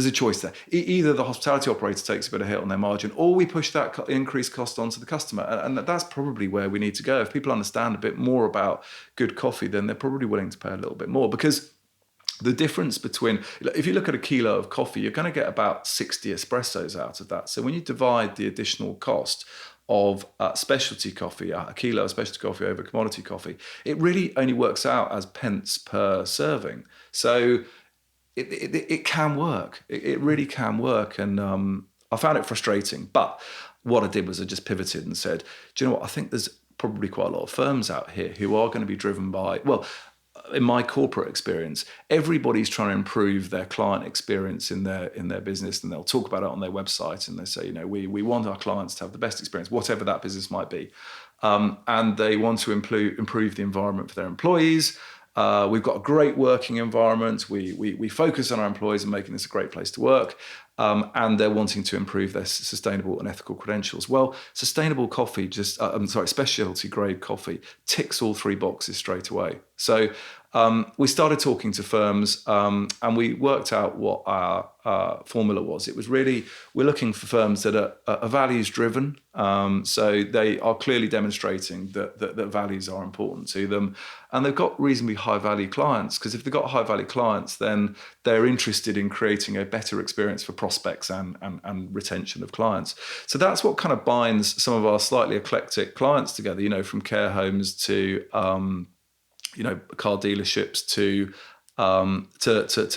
a choice there. Either the hospitality operator takes a bit of hit on their margin, or we push that increased cost onto the customer. And that's probably where we need to go. If people understand a bit more about good coffee, then they're probably willing to pay a little bit more, because the difference between, if you look at a kilo of coffee, you're going to get about 60 espressos out of that. So when you divide the additional cost of specialty coffee, a kilo of specialty coffee over commodity coffee, it really only works out as pence per serving. So it can work. It really can work. And I found it frustrating. But what I did was I just pivoted and said, do you know what? I think there's probably quite a lot of firms out here who are going to be driven by, in my corporate experience, everybody's trying to improve their client experience in their business, and they'll talk about it on their website, and they say, we want our clients to have the best experience, whatever that business might be. And they want to improve the environment for their employees. We've got a great working environment. We focus on our employees and making this a great place to work. And they're wanting to improve their sustainable and ethical credentials. Well, sustainable coffee specialty grade coffee ticks all three boxes straight away. So we started talking to firms, and we worked out what our formula was. It was really, we're looking for firms that are values driven. So they are clearly demonstrating that values are important to them, and they've got reasonably high value clients, because if they've got high value clients, then they're interested in creating a better experience for prospects and retention of clients. So that's what kind of binds some of our slightly eclectic clients together, from care homes to car dealerships to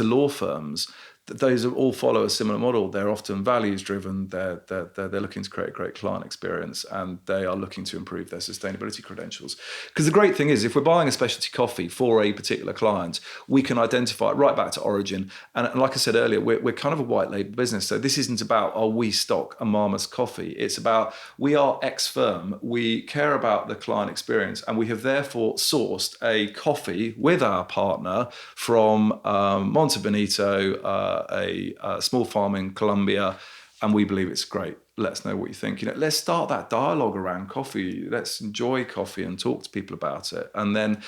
law firms. Those all follow a similar model. They're often values driven. They're looking to create a great client experience, and they are looking to improve their sustainability credentials. Because the great thing is, if we're buying a specialty coffee for a particular client, we can identify it right back to origin. And like I said earlier, we're kind of a white label business. So this isn't about, we stock Amamus coffee. It's about, we are X firm. We care about the client experience, and we have therefore sourced a coffee with our partner from Monte Benito, a small farm in Colombia, and we believe it's great. Let us know what you think. Let's start that dialogue around coffee. Let's enjoy coffee and talk to people about it. And then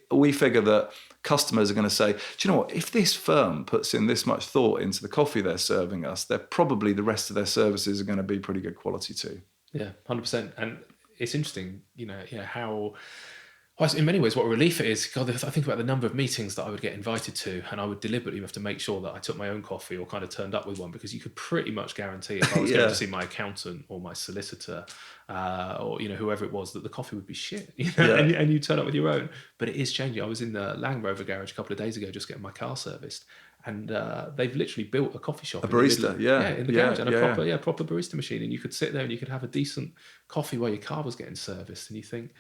we figure that customers are going to say, do you know what? If this firm puts in this much thought into the coffee they're serving us, they're probably, the rest of their services are going to be pretty good quality too. Yeah, 100%. And it's interesting, how... Well, in many ways, what a relief it is. God, I think about the number of meetings that I would get invited to, and I would deliberately have to make sure that I took my own coffee or kind of turned up with one, because you could pretty much guarantee if I was going to see my accountant or my solicitor or whoever it was, that the coffee would be shit. And you turn up with your own. But it is changing. I was in the Land Rover garage a couple of days ago just getting my car serviced, and they've literally built a coffee shop, a barista, in the garage, and a proper barista machine, and you could sit there and you could have a decent coffee while your car was getting serviced, and you think,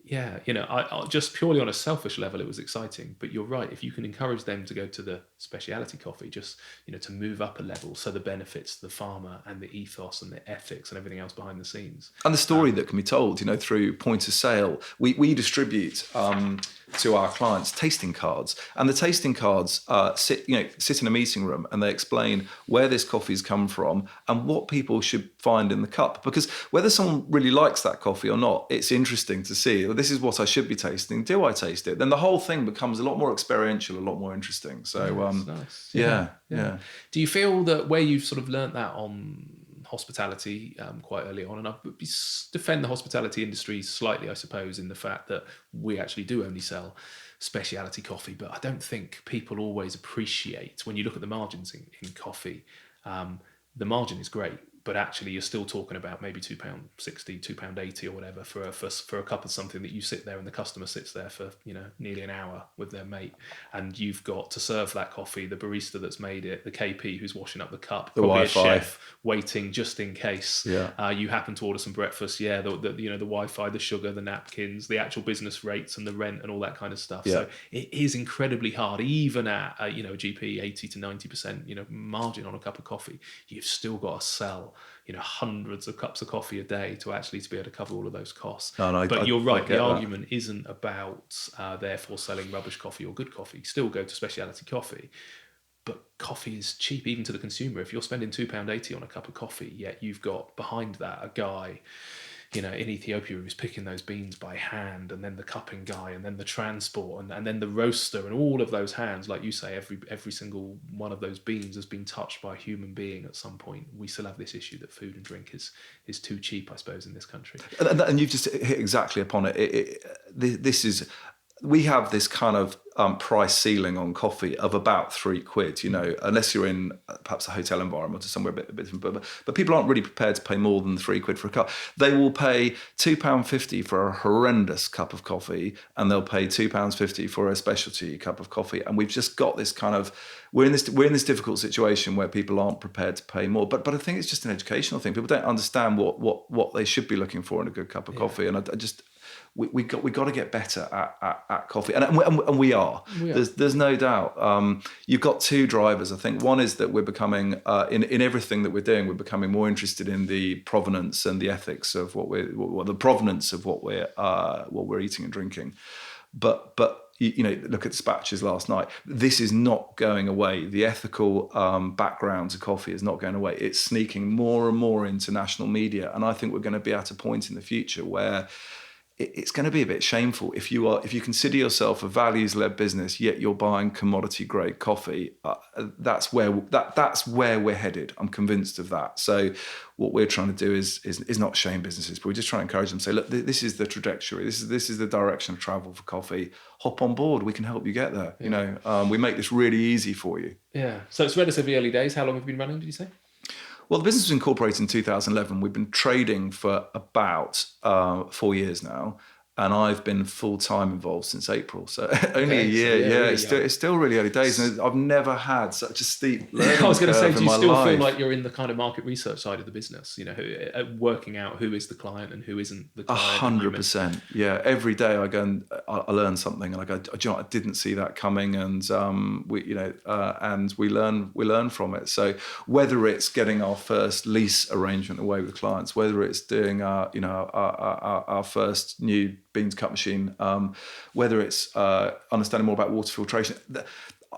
Yeah, I just purely on a selfish level, it was exciting. But you're right. If you can encourage them to go to the speciality coffee, just to move up a level, so the benefits to the farmer and the ethos and the ethics and everything else behind the scenes. And the story that can be told, through point of sale. We distribute to our clients tasting cards, and the tasting cards sit in a meeting room, and they explain where this coffee's come from and what people should find in the cup. Because whether someone really likes that coffee or not, it's interesting to see. Well, this is what I should be tasting. Do I taste it? Then the whole thing becomes a lot more experiential, a lot more interesting. So nice. Yeah. Do you feel that where you've sort of learnt that on hospitality quite early on, and I defend the hospitality industry slightly, I suppose, in the fact that we actually do only sell speciality coffee, but I don't think people always appreciate, when you look at the margins in coffee, the margin is great, but actually you're still talking about maybe £2.60, £2.80 or whatever for a cup of something that you sit there and the customer sits there for nearly an hour with their mate, and you've got to serve that coffee, the barista that's made it, the KP who's washing up the cup, the probably Wi-Fi. a chef waiting just in case you happen to order some breakfast. The Wi-Fi, the sugar, the napkins, the actual business rates and the rent and all that kind of stuff. So it is incredibly hard, even at a GP 80 to 90% margin on a cup of coffee. You've still got to sell hundreds of cups of coffee a day to be able to cover all of those costs. But you're right, the argument isn't about therefore selling rubbish coffee or good coffee. Still go to speciality coffee, but coffee is cheap even to the consumer. If you're spending £2.80 on a cup of coffee, yet you've got behind that a guy in Ethiopia who's picking those beans by hand, and then the cupping guy, and then the transport, and then the roaster, and all of those hands, like you say, every single one of those beans has been touched by a human being at some point. We still have this issue that food and drink is too cheap, I suppose, in this country. And you've just hit exactly upon it. We have this kind of price ceiling on coffee of about £3, unless you're in perhaps a hotel environment or somewhere a bit different. But people aren't really prepared to pay more than £3 for a cup. They will pay £2.50 for a horrendous cup of coffee, and they'll pay £2.50 for a specialty cup of coffee. And we've just got this kind of we're in this difficult situation where people aren't prepared to pay more. But I think it's just an educational thing. People don't understand what they should be looking for in a good cup of coffee, and I just. We got to get better at coffee, and we are. There's no doubt. You've got two drivers. I think one is that we're becoming in everything that we're doing, we're becoming more interested in the provenance and the ethics of what we're eating and drinking. But look at dispatches last night. This is not going away. The ethical background to coffee is not going away. It's sneaking more and more into national media, and I think we're going to be at a point in the future where it's going to be a bit shameful if you consider yourself a values-led business, yet you're buying commodity-grade coffee. That's where we're headed. I'm convinced of that. So what we're trying to do is not shame businesses, but we're just trying to encourage them. Say, look, this is the trajectory. This is the direction of travel for coffee. Hop on board. We can help you get there. Yeah. We make this really easy for you. Yeah. So it's relatively early days. How long have you been running? Did you say? Well, the business was incorporated in 2011. We've been trading for about 4 years now, and I've been full-time involved since April. So only a year. Really it's still really early days, and I've never had such a steep learning curve in my life. I was going to say, do you still feel like you're in the kind of market research side of the business? Working out who is the client and who isn't the client. 100%. Yeah, every day I go and I learn something, and I go, do you know what? I didn't see that coming, and we learn from it. So whether it's getting our first lease arrangement away with clients, whether it's doing our first new beans cut machine, whether it's understanding more about water filtration.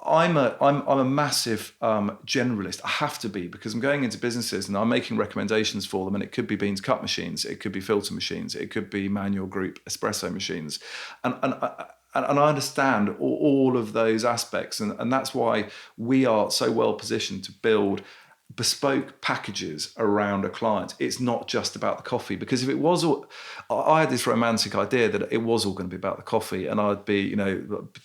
I'm a massive generalist. I have to be, because I'm going into businesses and I'm making recommendations for them, and it could be beans cut machines, it could be filter machines, it could be manual group espresso machines, and I understand all of those aspects, and that's why we are so well positioned to build bespoke packages around a client. It's not just about the coffee, because if it was all, I had this romantic idea that it was all going to be about the coffee, and I'd be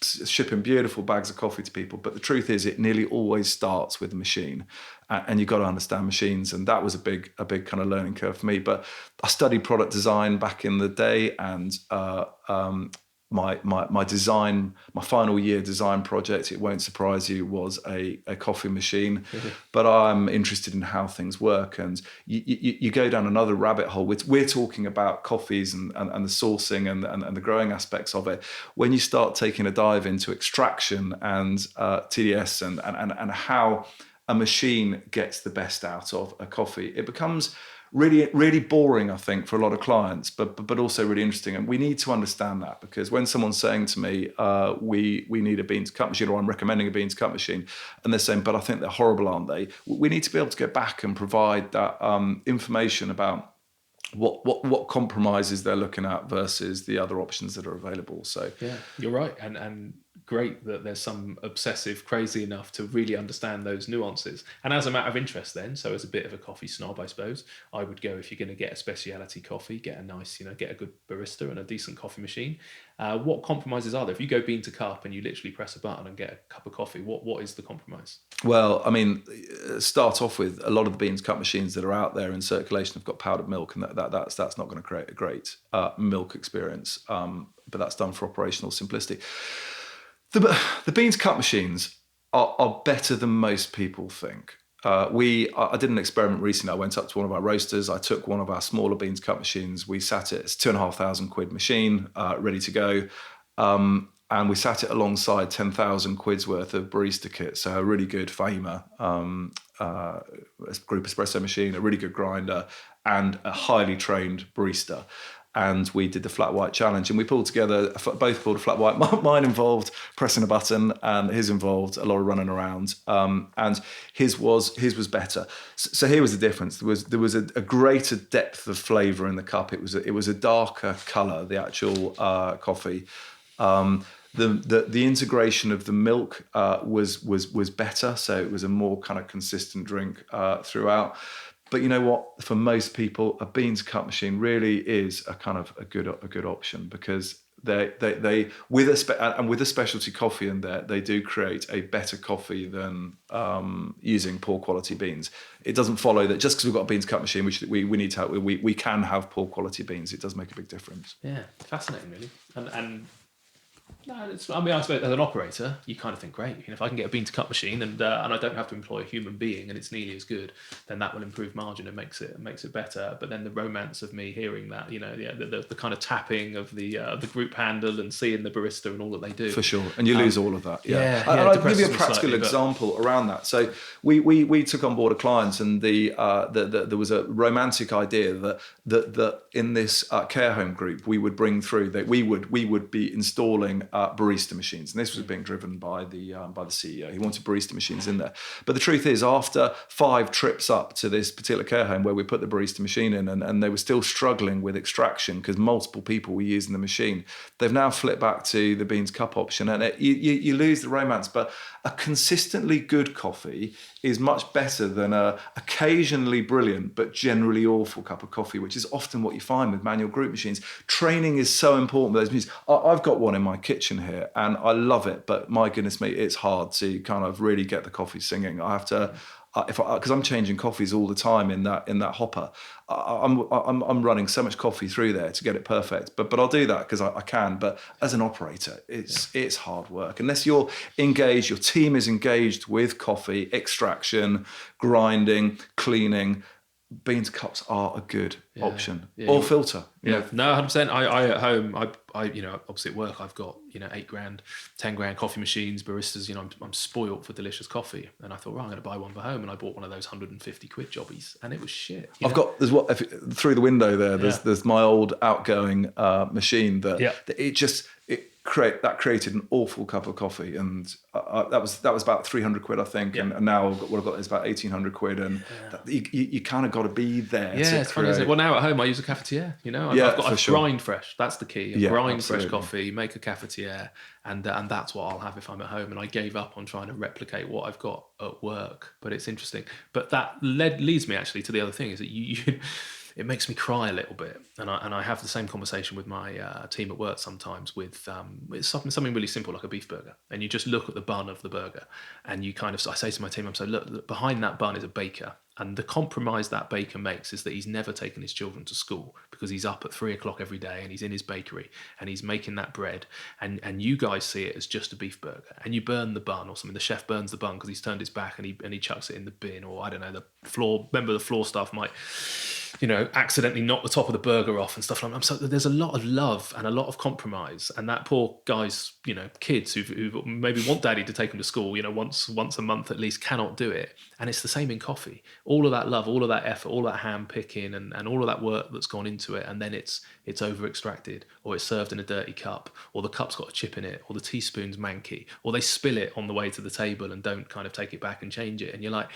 shipping beautiful bags of coffee to people, but the truth is it nearly always starts with a machine, and you've got to understand machines, and that was a big kind of learning curve for me. But I studied product design back in the day, and my design, my final year design project, it won't surprise you, was a coffee machine. But I'm interested in how things work, and you go down another rabbit hole. We're talking about coffees and the sourcing and the growing aspects of it. When you start taking a dive into extraction and TDS and how a machine gets the best out of a coffee, it becomes really, really boring, I think, for a lot of clients, but also really interesting. And we need to understand that, because when someone's saying to me, we need a bean to cut machine, or I'm recommending a bean to cut machine, and they're saying, but I think they're horrible, aren't they? We need to be able to go back and provide that information about what compromises they're looking at versus the other options that are available. So yeah, you're right, and great that there's some obsessive crazy enough to really understand those nuances. And as a matter of interest then, so as a bit of a coffee snob, I suppose, I would go, if you're going to get a speciality coffee, get a nice, get a good barista and a decent coffee machine. What compromises are there? If you go bean to cup and you literally press a button and get a cup of coffee, what is the compromise? Well, I mean, start off with, a lot of the beans cut machines that are out there in circulation have got powdered milk, and that's not going to create a great milk experience. But that's done for operational simplicity. The beans cut machines are better than most people think. I did an experiment recently. I went up to one of our roasters. I took one of our smaller beans cut machines. We sat it. It's £2,500 machine, ready to go. And we sat it alongside 10,000 quid's worth of barista kit. So a really good Fahima group espresso machine, a really good grinder, and a highly trained barista. And we did the flat white challenge, and we pulled together, both pulled a flat white. Mine involved pressing a button, and his involved a lot of running around. And his was better. So here was the difference. There was a greater depth of flavour in the cup. It was a darker colour, the actual coffee. The integration of the milk was better, so it was a more kind of consistent drink throughout. But you know what? For most people, a beans cut machine really is a kind of a good option, because they with a specialty coffee in there, they do create a better coffee than using poor quality beans. It doesn't follow that just because we've got a beans cut machine, which we need to have, we can have poor quality beans. It does make a big difference. Yeah, fascinating, really, and. No, I suppose as an operator, you kind of think, great, if I can get a bean to cut machine and I don't have to employ a human being and it's nearly as good, then that will improve margin and makes it better. But then the romance of me hearing that, the kind of tapping of the group handle and seeing the barista and all that they do. For sure, and you lose all of that. Yeah. And I'll give you a practical example around that. So we took on board a client, and there was a romantic idea that in this care home group we would bring through that we would be installing barista machines, and this was being driven by the CEO. He wanted barista machines in there, but the truth is, after 5 trips up to this particular care home where we put the barista machine in, and they were still struggling with extraction because multiple people were using the machine, they've now flipped back to the beans cup option, and you lose the romance. But a consistently good coffee is much better than a occasionally brilliant but generally awful cup of coffee, which is often what you find with manual group machines. Training is so important with those machines. I've got one in my kitchen here, and I love it, but my goodness me, it's hard to kind of really get the coffee singing. I have to, because I'm changing coffees all the time in that hopper. I'm running so much coffee through there to get it perfect, but I'll do that because I can. But as an operator, it's hard work unless you're engaged. Your team is engaged with coffee extraction, grinding, cleaning. Beans cups are a good option, or filter. No, 100%. I at home, I obviously at work, I've got £8,000, £10,000 coffee machines, baristas. I'm spoilt for delicious coffee, and I thought, I'm going to buy one for home, and I bought one of those £150 jobbies, and it was shit. Through the window there. There's my old outgoing machine that created an awful cup of coffee, and that was about £300, I think, and now what I've got is about £1,800, and you kind of got to be there. Yeah, it's funny, isn't it? Well, now at home I use a cafetiere. I've grind fresh. That's the key. Grind fresh coffee, make a cafetiere, and that's what I'll have if I'm at home. And I gave up on trying to replicate what I've got at work. But it's interesting. But that leads me actually to the other thing, is that you it makes me cry a little bit, and I have the same conversation with my team at work sometimes with it's something really simple like a beef burger, and you just look at the bun of the burger, and you kind of, I say to my team, I'm saying, look, behind that bun is a baker, And the compromise that baker makes is that he's never taken his children to school because he's up at 3 o'clock every day and he's in his bakery and he's making that bread. And you guys see it as just a beef burger, and you burn the bun or something. The chef burns the bun because he's turned his back and he chucks it in the bin, or I don't know, the floor. Remember, the floor staff might, accidentally knock the top of the burger off and stuff like that. So there's a lot of love and a lot of compromise. And that poor guy's, kids who maybe want daddy to take them to school, once a month at least, cannot do it. And it's the same in coffee. All of that love, all of that effort, all that hand picking and all of that work that's gone into it, and then it's over extracted, or it's served in a dirty cup, or the cup's got a chip in it, or the teaspoon's manky, or they spill it on the way to the table and don't kind of take it back and change it. And you're like,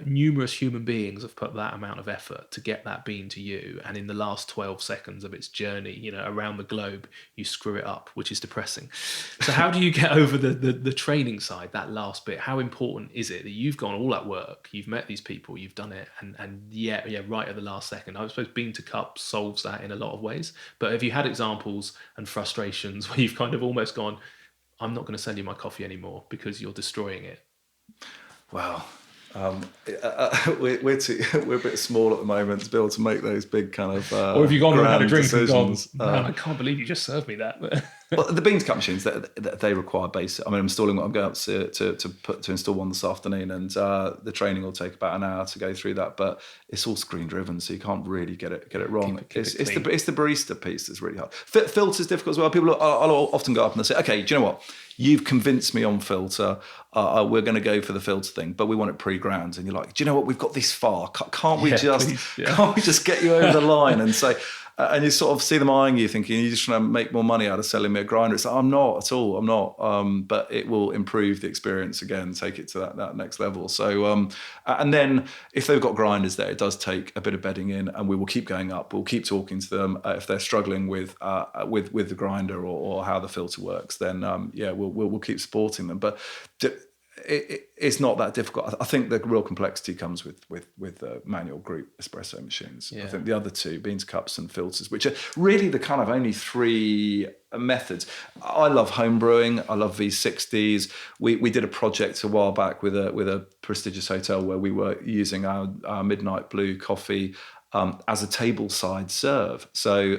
numerous human beings have put that amount of effort to get that bean to you, and in the last 12 seconds of its journey, around the globe, you screw it up, which is depressing. So how do you get over the training side, that last bit? How important is it that you've gone all that work, you've met these people, you've done it, and right at the last second? I suppose bean to cup solves that in a lot of ways, but have you had examples and frustrations where you've kind of almost gone, I'm not going to send you my coffee anymore because you're destroying it? Wow. We're a bit small at the moment to be able to make those big kind of or have you gone and had a drink decisions. And gone, man, I can't believe you just served me that. Well, the bean to cup machines, they require basic. I mean, I'm installing one. I'm going up to install one this afternoon, and the training will take about an hour to go through that. But it's all screen driven, so you can't really get it wrong. It's the barista piece that's really hard. Filter's difficult as well. People, I'll often go up and they'll say, "Okay, do you know what? You've convinced me on filter. We're going to go for the filter thing, but we want it pre-ground." And you're like, "Do you know what? We've got this far. Can't we just get you over the line and say?" And you sort of see them eyeing you, thinking you're just trying to make more money out of selling me a grinder. It's like, I'm not at all. I'm not. But it will improve the experience again, take it to that next level. So, and then if they've got grinders there, it does take a bit of bedding in, and we will keep going up. We'll keep talking to them if they're struggling with the grinder or how the filter works. Then we'll keep supporting them. But it's not that difficult. I think the real complexity comes with manual group espresso machines. Yeah. I think the other two, beans, cups and filters, which are really the kind of only three methods. I love home brewing. I love V60s. We did a project a while back with a prestigious hotel where we were using our Midnight Blue coffee as a tableside serve. So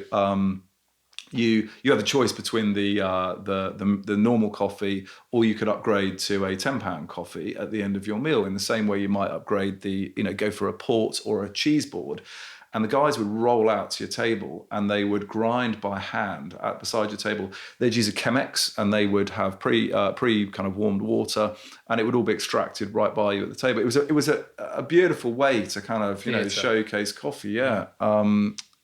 you have a choice between the normal coffee, or you could upgrade to a £10 coffee at the end of your meal, in the same way you might upgrade go for a port or a cheese board. And the guys would roll out to your table and they would grind by hand beside your table. They'd use a Chemex and they would have pre kind of warmed water, and it would all be extracted right by you at the table. It was a beautiful way to kind of showcase coffee. Yeah.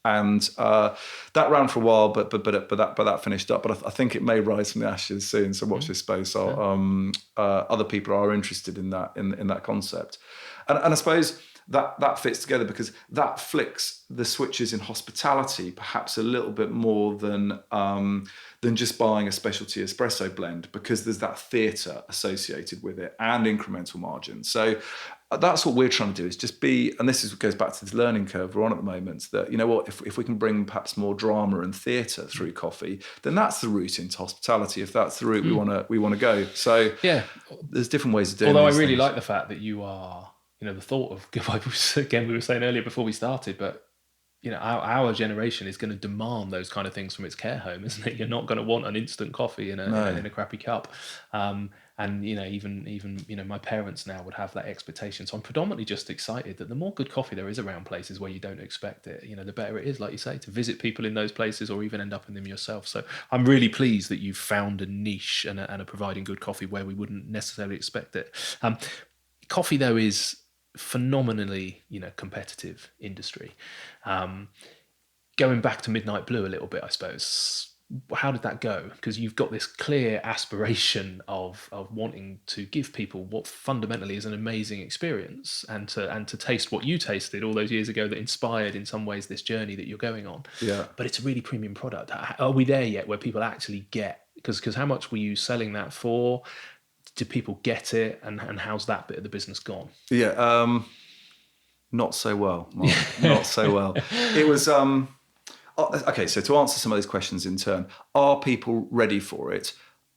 And that ran for a while, but that finished up. But I think it may rise from the ashes soon. So watch this space. Other people are interested in that concept, and I suppose that fits together because that flicks the switches in hospitality perhaps a little bit more than just buying a specialty espresso blend, because there's that theatre associated with it and incremental margin. So that's what we're trying to do, is just be, and goes back to this learning curve we're on at the moment, that, you know what, if we can bring perhaps more drama and theatre through coffee, then that's the route into hospitality, if that's the route we want to go. So yeah, there's different ways of doing it. Although I really like the fact that you are, the thought of, again, we were saying earlier before we started, but our generation is going to demand those kind of things from its care home, isn't it? You're not going to want an instant coffee in a crappy cup. And even my parents now would have that expectation. So I'm predominantly just excited that the more good coffee there is around places where you don't expect it, the better it is, like you say, to visit people in those places or even end up in them yourself. So I'm really pleased that you've found a niche and are providing good coffee where we wouldn't necessarily expect it. Coffee, though, is phenomenally competitive industry. Going back to Midnight Blue a little bit, I suppose, how did that go? Because you've got this clear aspiration of wanting to give people what fundamentally is an amazing experience, and to taste what you tasted all those years ago that inspired in some ways this journey that you're going on. Yeah. But it's a really premium product. Are we there yet where people actually get, because how much were you selling that for? Did people get it, and how's that bit of the business gone? Yeah, not so well. Not so well. It was okay. So to answer some of those questions in turn, are people ready for it?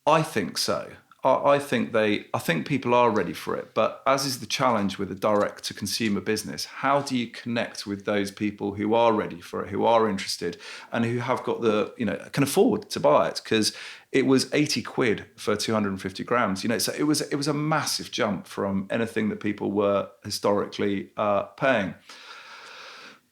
I think so. I think people are ready for it, but as is the challenge with a direct to consumer business, how do you connect with those people who are ready for it, who are interested, and who have got can afford to buy it? Because it was 80 quid for 250 grams, so it was a massive jump from anything that people were historically paying.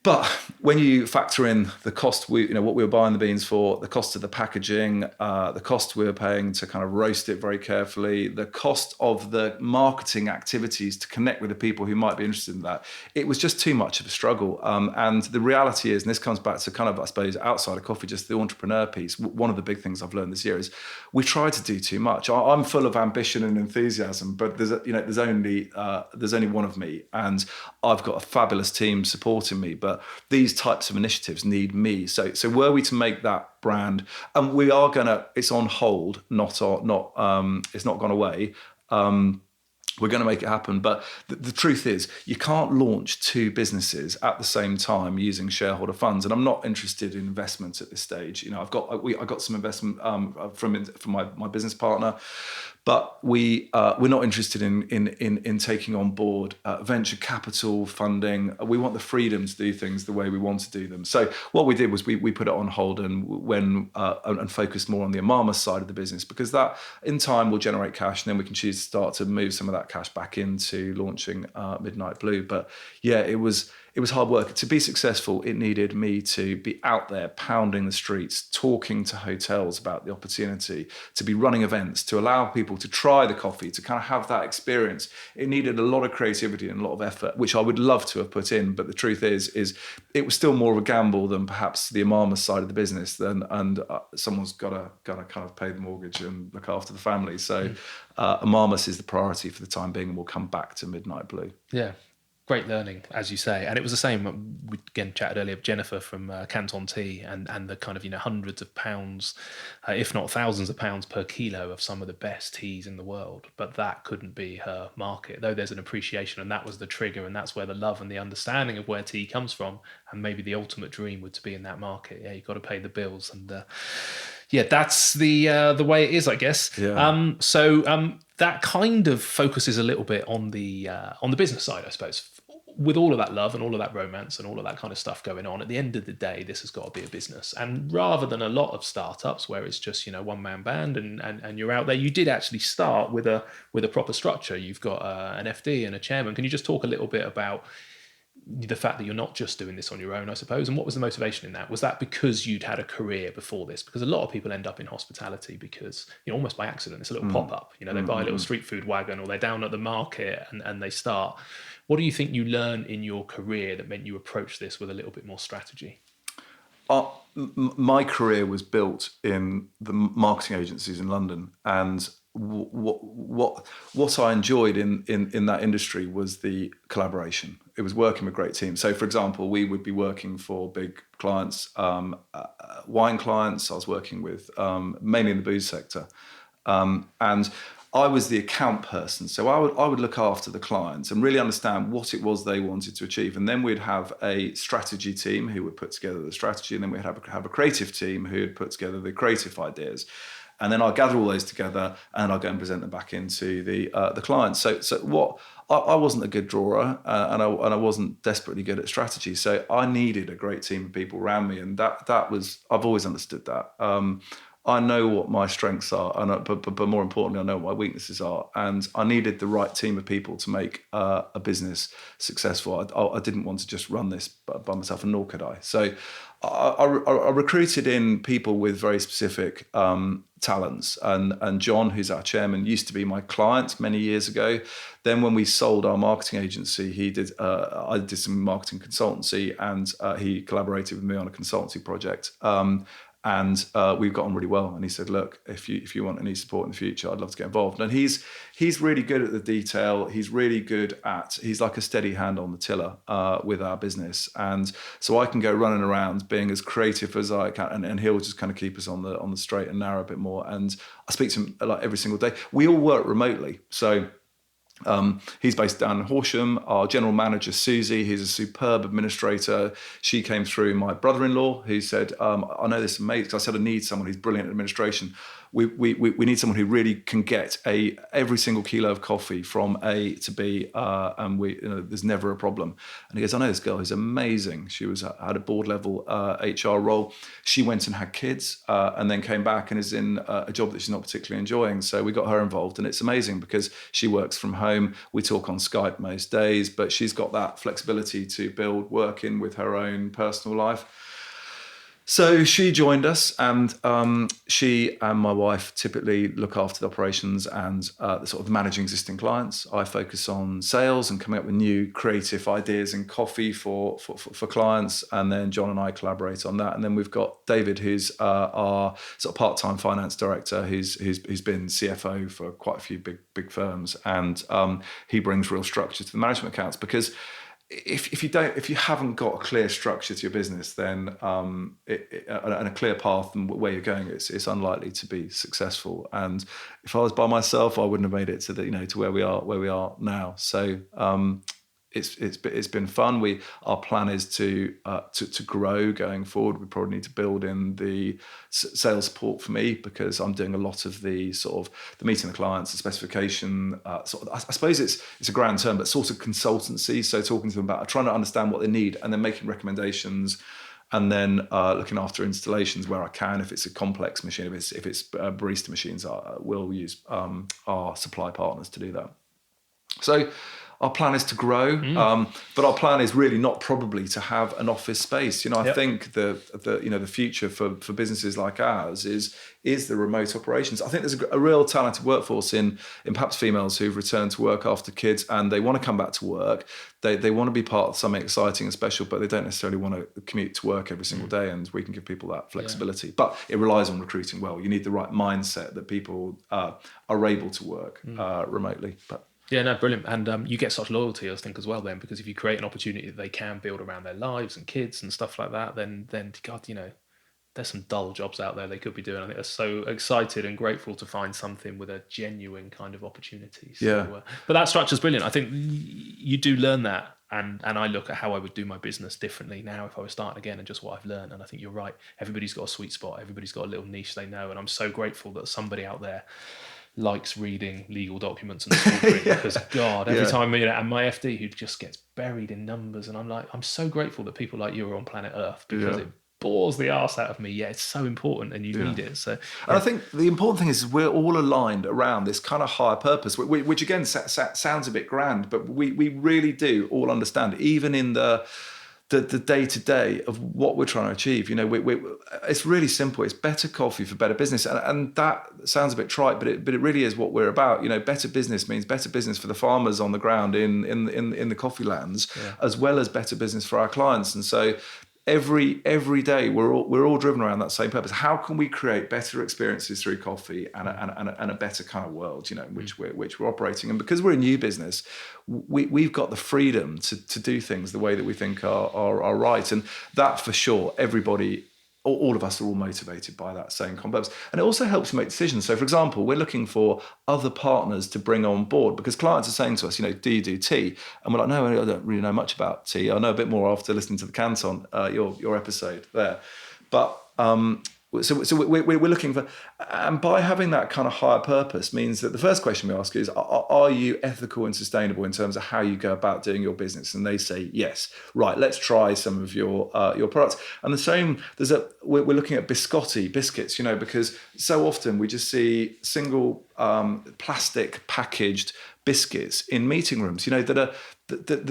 But when you factor in the cost, what we were buying the beans for, the cost of the packaging, the cost we were paying to kind of roast it very carefully, the cost of the marketing activities to connect with the people who might be interested in that, it was just too much of a struggle. And the reality is, and this comes back to kind of, I suppose, outside of coffee, just the entrepreneur piece. One of the big things I've learned this year is we try to do too much. I'm full of ambition and enthusiasm, but there's only one of me, and I've got a fabulous team supporting me. But these types of initiatives need me. So were we to make that brand, and we are it's on hold, it's not gone away. We're going to make it happen. But the truth is, you can't launch two businesses at the same time using shareholder funds. And I'm not interested in investment at this stage. I got some investment from my business partner, but we're not interested in taking on board venture capital funding. We want the freedom to do things the way we want to do them. So what we did was we put it on hold and focused more on the Amamus side of the business, because that in time will generate cash, and then we can choose to start to move some of that cash back into launching Midnight Blue. But yeah, it was hard work. To be successful, it needed me to be out there pounding the streets, talking to hotels about the opportunity, to be running events, to allow people to try the coffee, to kind of have that experience. It needed a lot of creativity and a lot of effort, which I would love to have put in. But the truth is it was still more of a gamble than perhaps the Amamus side of the business. And someone's got to kind of pay the mortgage and look after the family. So Amamus is the priority for the time being, and we'll come back to Midnight Blue. Yeah. Great learning, as you say. And it was the same, we again chatted earlier, Jennifer from Canton Tea, and the kind of, hundreds of pounds, if not thousands of pounds per kilo of some of the best teas in the world. But that couldn't be her market, though there's an appreciation, and that was the trigger, and that's where the love and the understanding of where tea comes from. And maybe the ultimate dream would to be in that market. Yeah, you've got to pay the bills. And that's the way it is, I guess. Yeah. That kind of focuses a little bit on the business side, I suppose. With all of that love and all of that romance and all of that kind of stuff going on, at the end of the day, this has got to be a business. And rather than a lot of startups where it's just, one-man band and you're out there, you did actually start with a proper structure. You've got an FD and a chairman. Can you just talk a little bit about the fact that you're not just doing this on your own, I suppose, and what was the motivation in that? Was that because you'd had a career before this? Because a lot of people end up in hospitality because, almost by accident, it's a little pop-up. They buy a little street food wagon, or they're down at the market and they start. What do you think you learned in your career that meant you approached this with a little bit more strategy? My career was built in the marketing agencies in London, and what I enjoyed in that industry was the collaboration. It was working with great teams. So, for example, we would be working for big clients, wine clients. I was working with mainly in the booze sector, and I was the account person. So I would look after the clients and really understand what it was they wanted to achieve. And then we'd have a strategy team who would put together the strategy. And then we'd have a creative team who would put together the creative ideas. And then I'll gather all those together and I'll go and present them back into the clients. So what I wasn't a good drawer and I wasn't desperately good at strategy. So I needed a great team of people around me. And that was, I've always understood that. I know what my strengths are, but more importantly, I know what my weaknesses are. And I needed the right team of people to make a business successful. I didn't want to just run this by myself, and nor could I. So I recruited in people with very specific talents. And John, who's our chairman, used to be my client many years ago. Then when we sold our marketing agency, I did some marketing consultancy, and he collaborated with me on a consultancy project. And we've got on really well. And he said, look, if you want any support in the future, I'd love to get involved. And he's really good at the detail. He's like a steady hand on the tiller with our business. And so I can go running around being as creative as I can, and he'll just kind of keep us on the straight and narrow a bit more. And I speak to him like every single day. We all work remotely. So he's based down in Horsham. Our general manager, Susie, he's a superb administrator. She came through my brother-in-law, who said, I know this is amazing, because I said I need someone who's brilliant at administration. we need someone who really can get every single kilo of coffee from A to B, and there's never a problem. And he goes, I know this girl who's amazing. She had a board level HR role. She went and had kids, and then came back and is in a job that she's not particularly enjoying. So we got her involved, and it's amazing because she works from home. We talk on Skype most days, but she's got that flexibility to build work in with her own personal life. So she joined us, and she and my wife typically look after the operations and the sort of managing existing clients. I focus on sales and coming up with new creative ideas in coffee for clients, and then John and I collaborate on that. And then we've got David, who's our sort of part-time finance director, who's been CFO for quite a few big firms, and he brings real structure to the management accounts because if you haven't got a clear structure to your business, then and a clear path and where you're going, it's unlikely to be successful. And if I was by myself, I wouldn't have made it to where we are now. So it's been fun. Our plan is to grow going forward. We probably need to build in the sales support for me because I'm doing a lot of the sort of the meeting the clients, the specification. I suppose it's a grand term, but sort of consultancy. So talking to them about trying to understand what they need and then making recommendations. And then looking after installations where I can. If it's a complex machine, if it's barista machines, we'll use our supply partners to do that. So our plan is to grow, but our plan is really not probably to have an office space. I think the future for businesses like ours is the remote operations. I think there's a real talented workforce in perhaps females who've returned to work after kids and they want to come back to work. They want to be part of something exciting and special, but they don't necessarily want to commute to work every single day, and we can give people that flexibility. Yeah. But it relies on recruiting well. You need the right mindset that people are able to work remotely. But yeah, no, brilliant. And you get such loyalty, I think, as well then, because if you create an opportunity that they can build around their lives and kids and stuff like that, then God, there's some dull jobs out there they could be doing. I think they're so excited and grateful to find something with a genuine kind of opportunity. So, but that structure's brilliant. I think you do learn that. And I look at how I would do my business differently now if I was starting again and just what I've learned. And I think you're right. Everybody's got a sweet spot. Everybody's got a little niche they know. And I'm so grateful that somebody out there likes reading legal documents and scoring because God, every time, and my FD who just gets buried in numbers, and I'm so grateful that people like you are on planet Earth because it bores the arse out of me. Yeah, it's so important and you need it. So, and I think the important thing is we're all aligned around this kind of higher purpose, which again sounds a bit grand, but we really do all understand, even in the day-to-day of what we're trying to achieve. It's really simple. It's better coffee for better business, and that sounds a bit trite, but it really is what we're about. Better business means better business for the farmers on the ground in the coffee lands, as well as better business for our clients. And so every day we're all driven around that same purpose. How can we create better experiences through coffee and a better kind of world, in which we're operating? And because we're a new business, we've got the freedom to do things the way that we think are right. And that for sure, everybody, all of us are all motivated by that same common purpose. And it also helps you make decisions. So for example, we're looking for other partners to bring on board because clients are saying to us, do you do tea? And we're like, no, I don't really know much about tea. I know a bit more after listening to the Canton, your episode there. But so we're looking for, and by having that kind of higher purpose means that the first question we ask is, are you ethical and sustainable in terms of how you go about doing your business? And they say yes. Right, let's try some of your products. And the same, we're looking at biscuits, because so often we just see single plastic packaged biscuits in meeting rooms, that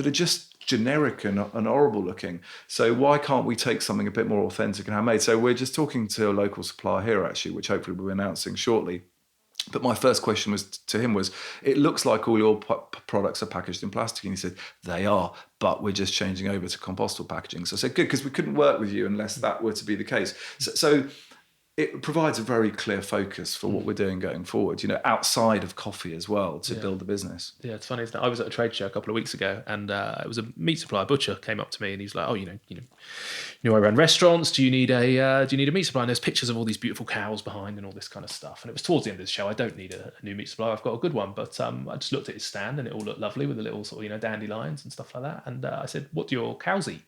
are just generic and horrible looking. So why can't we take something a bit more authentic and handmade? So we're just talking to a local supplier here actually, which hopefully we'll be announcing shortly. But my first question to him was, it looks like all your products are packaged in plastic. And he said, they are, but we're just changing over to compostable packaging. So I said, good, because we couldn't work with you unless that were to be the case. So it provides a very clear focus for what we're doing going forward, outside of coffee as well, to build the business. Yeah, it's funny, isn't it? I was at a trade show a couple of weeks ago, and it was a meat supplier, butcher, came up to me, and he's like, "Oh, I run restaurants. Do you need a meat supplier?" And there's pictures of all these beautiful cows behind and all this kind of stuff. And it was towards the end of the show. I don't need a new meat supplier. I've got a good one, but I just looked at his stand, and it all looked lovely with the little sort of dandelions and stuff like that. And I said, "What do your cows eat?"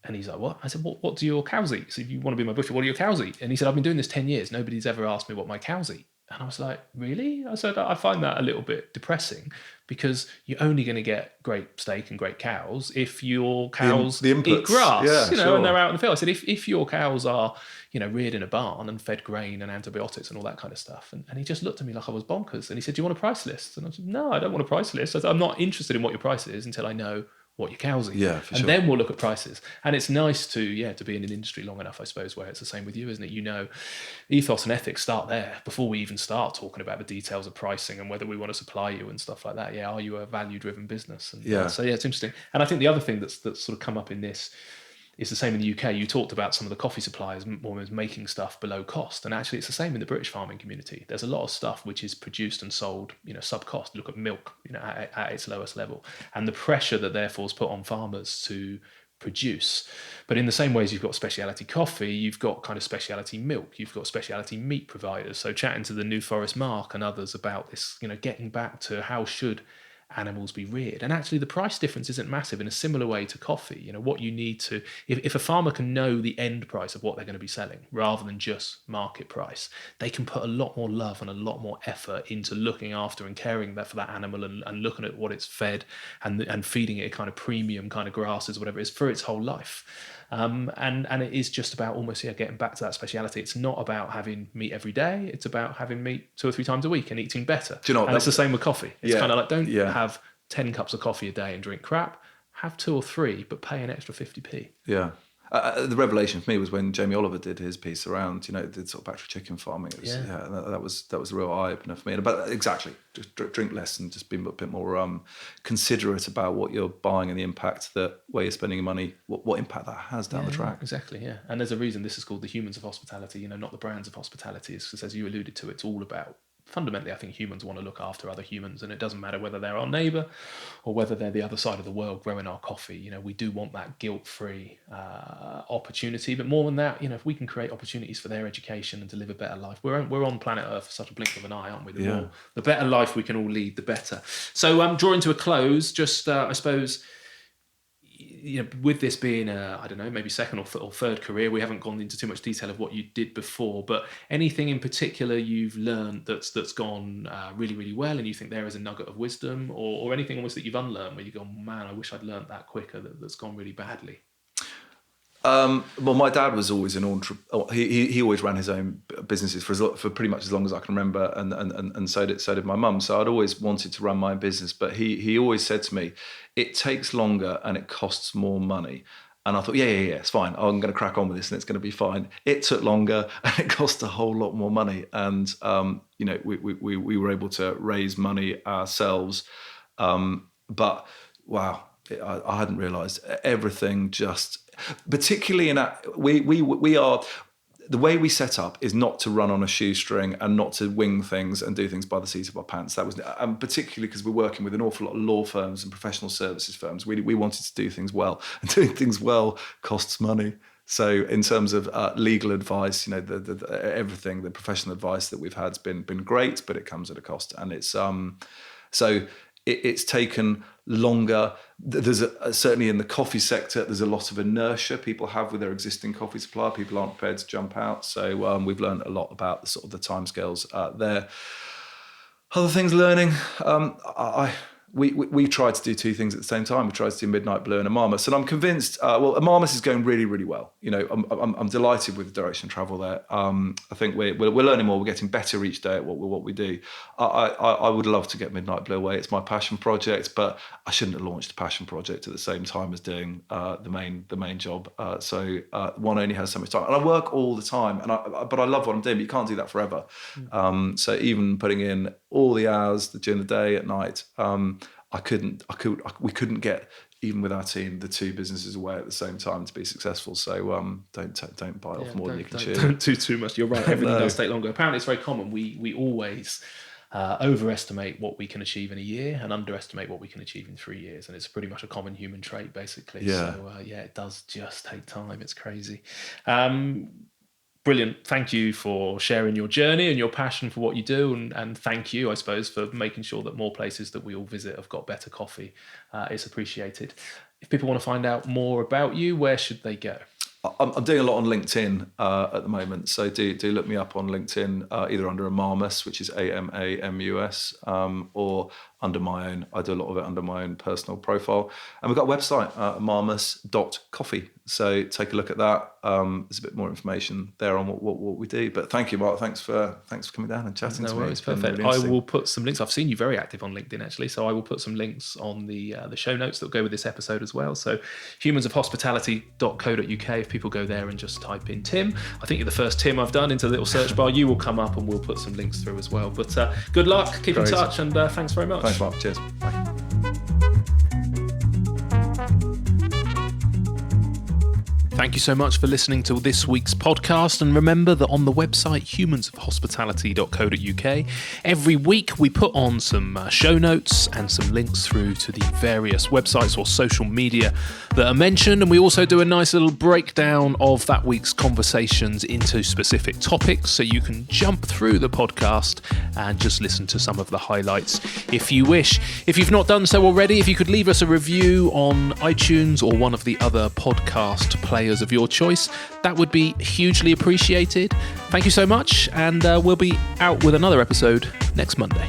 And he's like, what? I said, what do your cows eat? So if you want to be my butcher, what do your cows eat? And he said, I've been doing this 10 years. Nobody's ever asked me what my cows eat. And I was like, really? I said, I find that a little bit depressing because you're only going to get great steak and great cows if your cows the inputs, eat grass, yeah, and they're out in the field. I said, if your cows are, reared in a barn and fed grain and antibiotics and all that kind of stuff. And he just looked at me like I was bonkers. And he said, do you want a price list? And I said, no, I don't want a price list. I said, I'm not interested in what your price is until I know what your cows eat. Yeah, for and sure. then we'll look at prices. And it's nice to be in an industry long enough, I suppose, where it's the same with you, isn't it? Ethos and ethics start there before we even start talking about the details of pricing and whether we want to supply you and stuff like that. Yeah, are you a value-driven business? And so it's interesting. And I think the other thing that's sort of come up in this is the same in the UK. You talked about some of the coffee suppliers almost making stuff below cost. And actually it's the same in the British farming community. There's a lot of stuff which is produced and sold, sub cost. Look at milk, at its lowest level. And the pressure that therefore is put on farmers to produce. But in the same ways you've got specialty coffee, you've got kind of specialty milk, you've got specialty meat providers. So chatting to the New Forest Mark and others about this, getting back to how should animals be reared. And actually the price difference isn't massive in a similar way to coffee. What you need to, if a farmer can know the end price of what they're going to be selling rather than just market price, they can put a lot more love and a lot more effort into looking after and caring for that animal and looking at what it's fed and feeding it a kind of premium kind of grasses, whatever it is, for its whole life. And it is just about almost getting back to that speciality. It's not about having meat every day. It's about having meat 2 or 3 times a week and eating better. Do you know what, and it's the same with coffee. It's kind of like, don't have 10 cups of coffee a day and drink crap. Have 2 or 3, but pay an extra 50p. Yeah. The revelation for me was when Jamie Oliver did his piece around, the sort of battery chicken farming. It was, that was a real eye opener for me. But exactly, just drink less and just be a bit more considerate about what you're buying and the impact that where you're spending your money, what impact that has down the track. Exactly, yeah. And there's a reason this is called the humans of hospitality. Not the brands of hospitality. It's because, as you alluded to, it's all about. Fundamentally, I think humans want to look after other humans, and it doesn't matter whether they're our neighbour or whether they're the other side of the world growing our coffee. We do want that guilt-free opportunity, but more than that, if we can create opportunities for their education and to live a better life, we're on planet Earth for such a blink of an eye, aren't we? The better life we can all lead, the better. So, drawing to a close, just I suppose. With this being maybe second or third career, we haven't gone into too much detail of what you did before, but anything in particular you've learned that's gone really, really well, and you think there is a nugget of wisdom, or anything almost that you've unlearned where you go, man, I wish I'd learned that quicker, that's gone really badly? Well, my dad was always an entrepreneur. He always ran his own businesses for pretty much as long as I can remember, and so did my mum. So I'd always wanted to run my own business, but he always said to me, it takes longer and it costs more money. And I thought, yeah, it's fine. I'm going to crack on with this and it's going to be fine. It took longer and it cost a whole lot more money. And we were able to raise money ourselves, but wow. I hadn't realised everything. Just particularly we are the way we set up is not to run on a shoestring and not to wing things and do things by the seat of our pants. That was particularly because we're working with an awful lot of law firms and professional services firms. We wanted to do things well, and doing things well costs money. So in terms of legal advice, everything, the professional advice that we've had has been great, but it comes at a cost, and it's it's taken longer. There's certainly in the coffee sector, there's a lot of inertia people have with their existing coffee supplier. People aren't prepared to jump out. So we've learned a lot about the timescales there. Other things learning, we tried to do 2 things at the same time. We tried to do Midnight Blue and Amamus, and I'm convinced. Amamus is going really, really well. I'm delighted with the direction of travel there. I think we're learning more. We're getting better each day at what we do. I would love to get Midnight Blue away. It's my passion project, but I shouldn't have launched a passion project at the same time as doing the main job. So one only has so much time, and I work all the time. But I love what I'm doing. But you can't do that forever. So even putting in all the hours during the day, at night. We couldn't get, even with our team, the 2 businesses away at the same time to be successful. So don't bite off more than you can chew. Don't do too much. You're right. Everything does take longer. Apparently, it's very common. We always overestimate what we can achieve in a year and underestimate what we can achieve in 3 years, and it's pretty much a common human trait, basically. Yeah. So it does just take time. It's crazy. Brilliant. Thank you for sharing your journey and your passion for what you do. And thank you, I suppose, for making sure that more places that we all visit have got better coffee. It's appreciated. if people want to find out more about you, where should they go? I'm doing a lot on LinkedIn at the moment, so do look me up on LinkedIn, either under Amamus, which is Amamus, or under my own. I do a lot of it under my own personal profile. And we've got a website, amamus.coffee. So take a look at that. There's a bit more information there on what we do. But thank you, Mark. Thanks for coming down and chatting to me. No worries, perfect. I will put some links. I've seen you very active on LinkedIn, actually, so I will put some links on the show notes that will go with this episode as well. So humansofhospitality.co.uk, if people go there and just type in Tim. I think you're the first Tim I've done into the little search bar. You will come up and we'll put some links through as well. But good luck, keep in touch, and thanks very much. Thanks, Mark. Cheers. Bye. Thank you so much for listening to this week's podcast, and remember that on the website humansofhospitality.co.uk every week we put on some show notes and some links through to the various websites or social media that are mentioned, and we also do a nice little breakdown of that week's conversations into specific topics, so you can jump through the podcast and just listen to some of the highlights if you wish. If you've not done so already, if you could leave us a review on iTunes or one of the other podcast players of your choice, that would be hugely appreciated. Thank you so much, and we'll be out with another episode next Monday.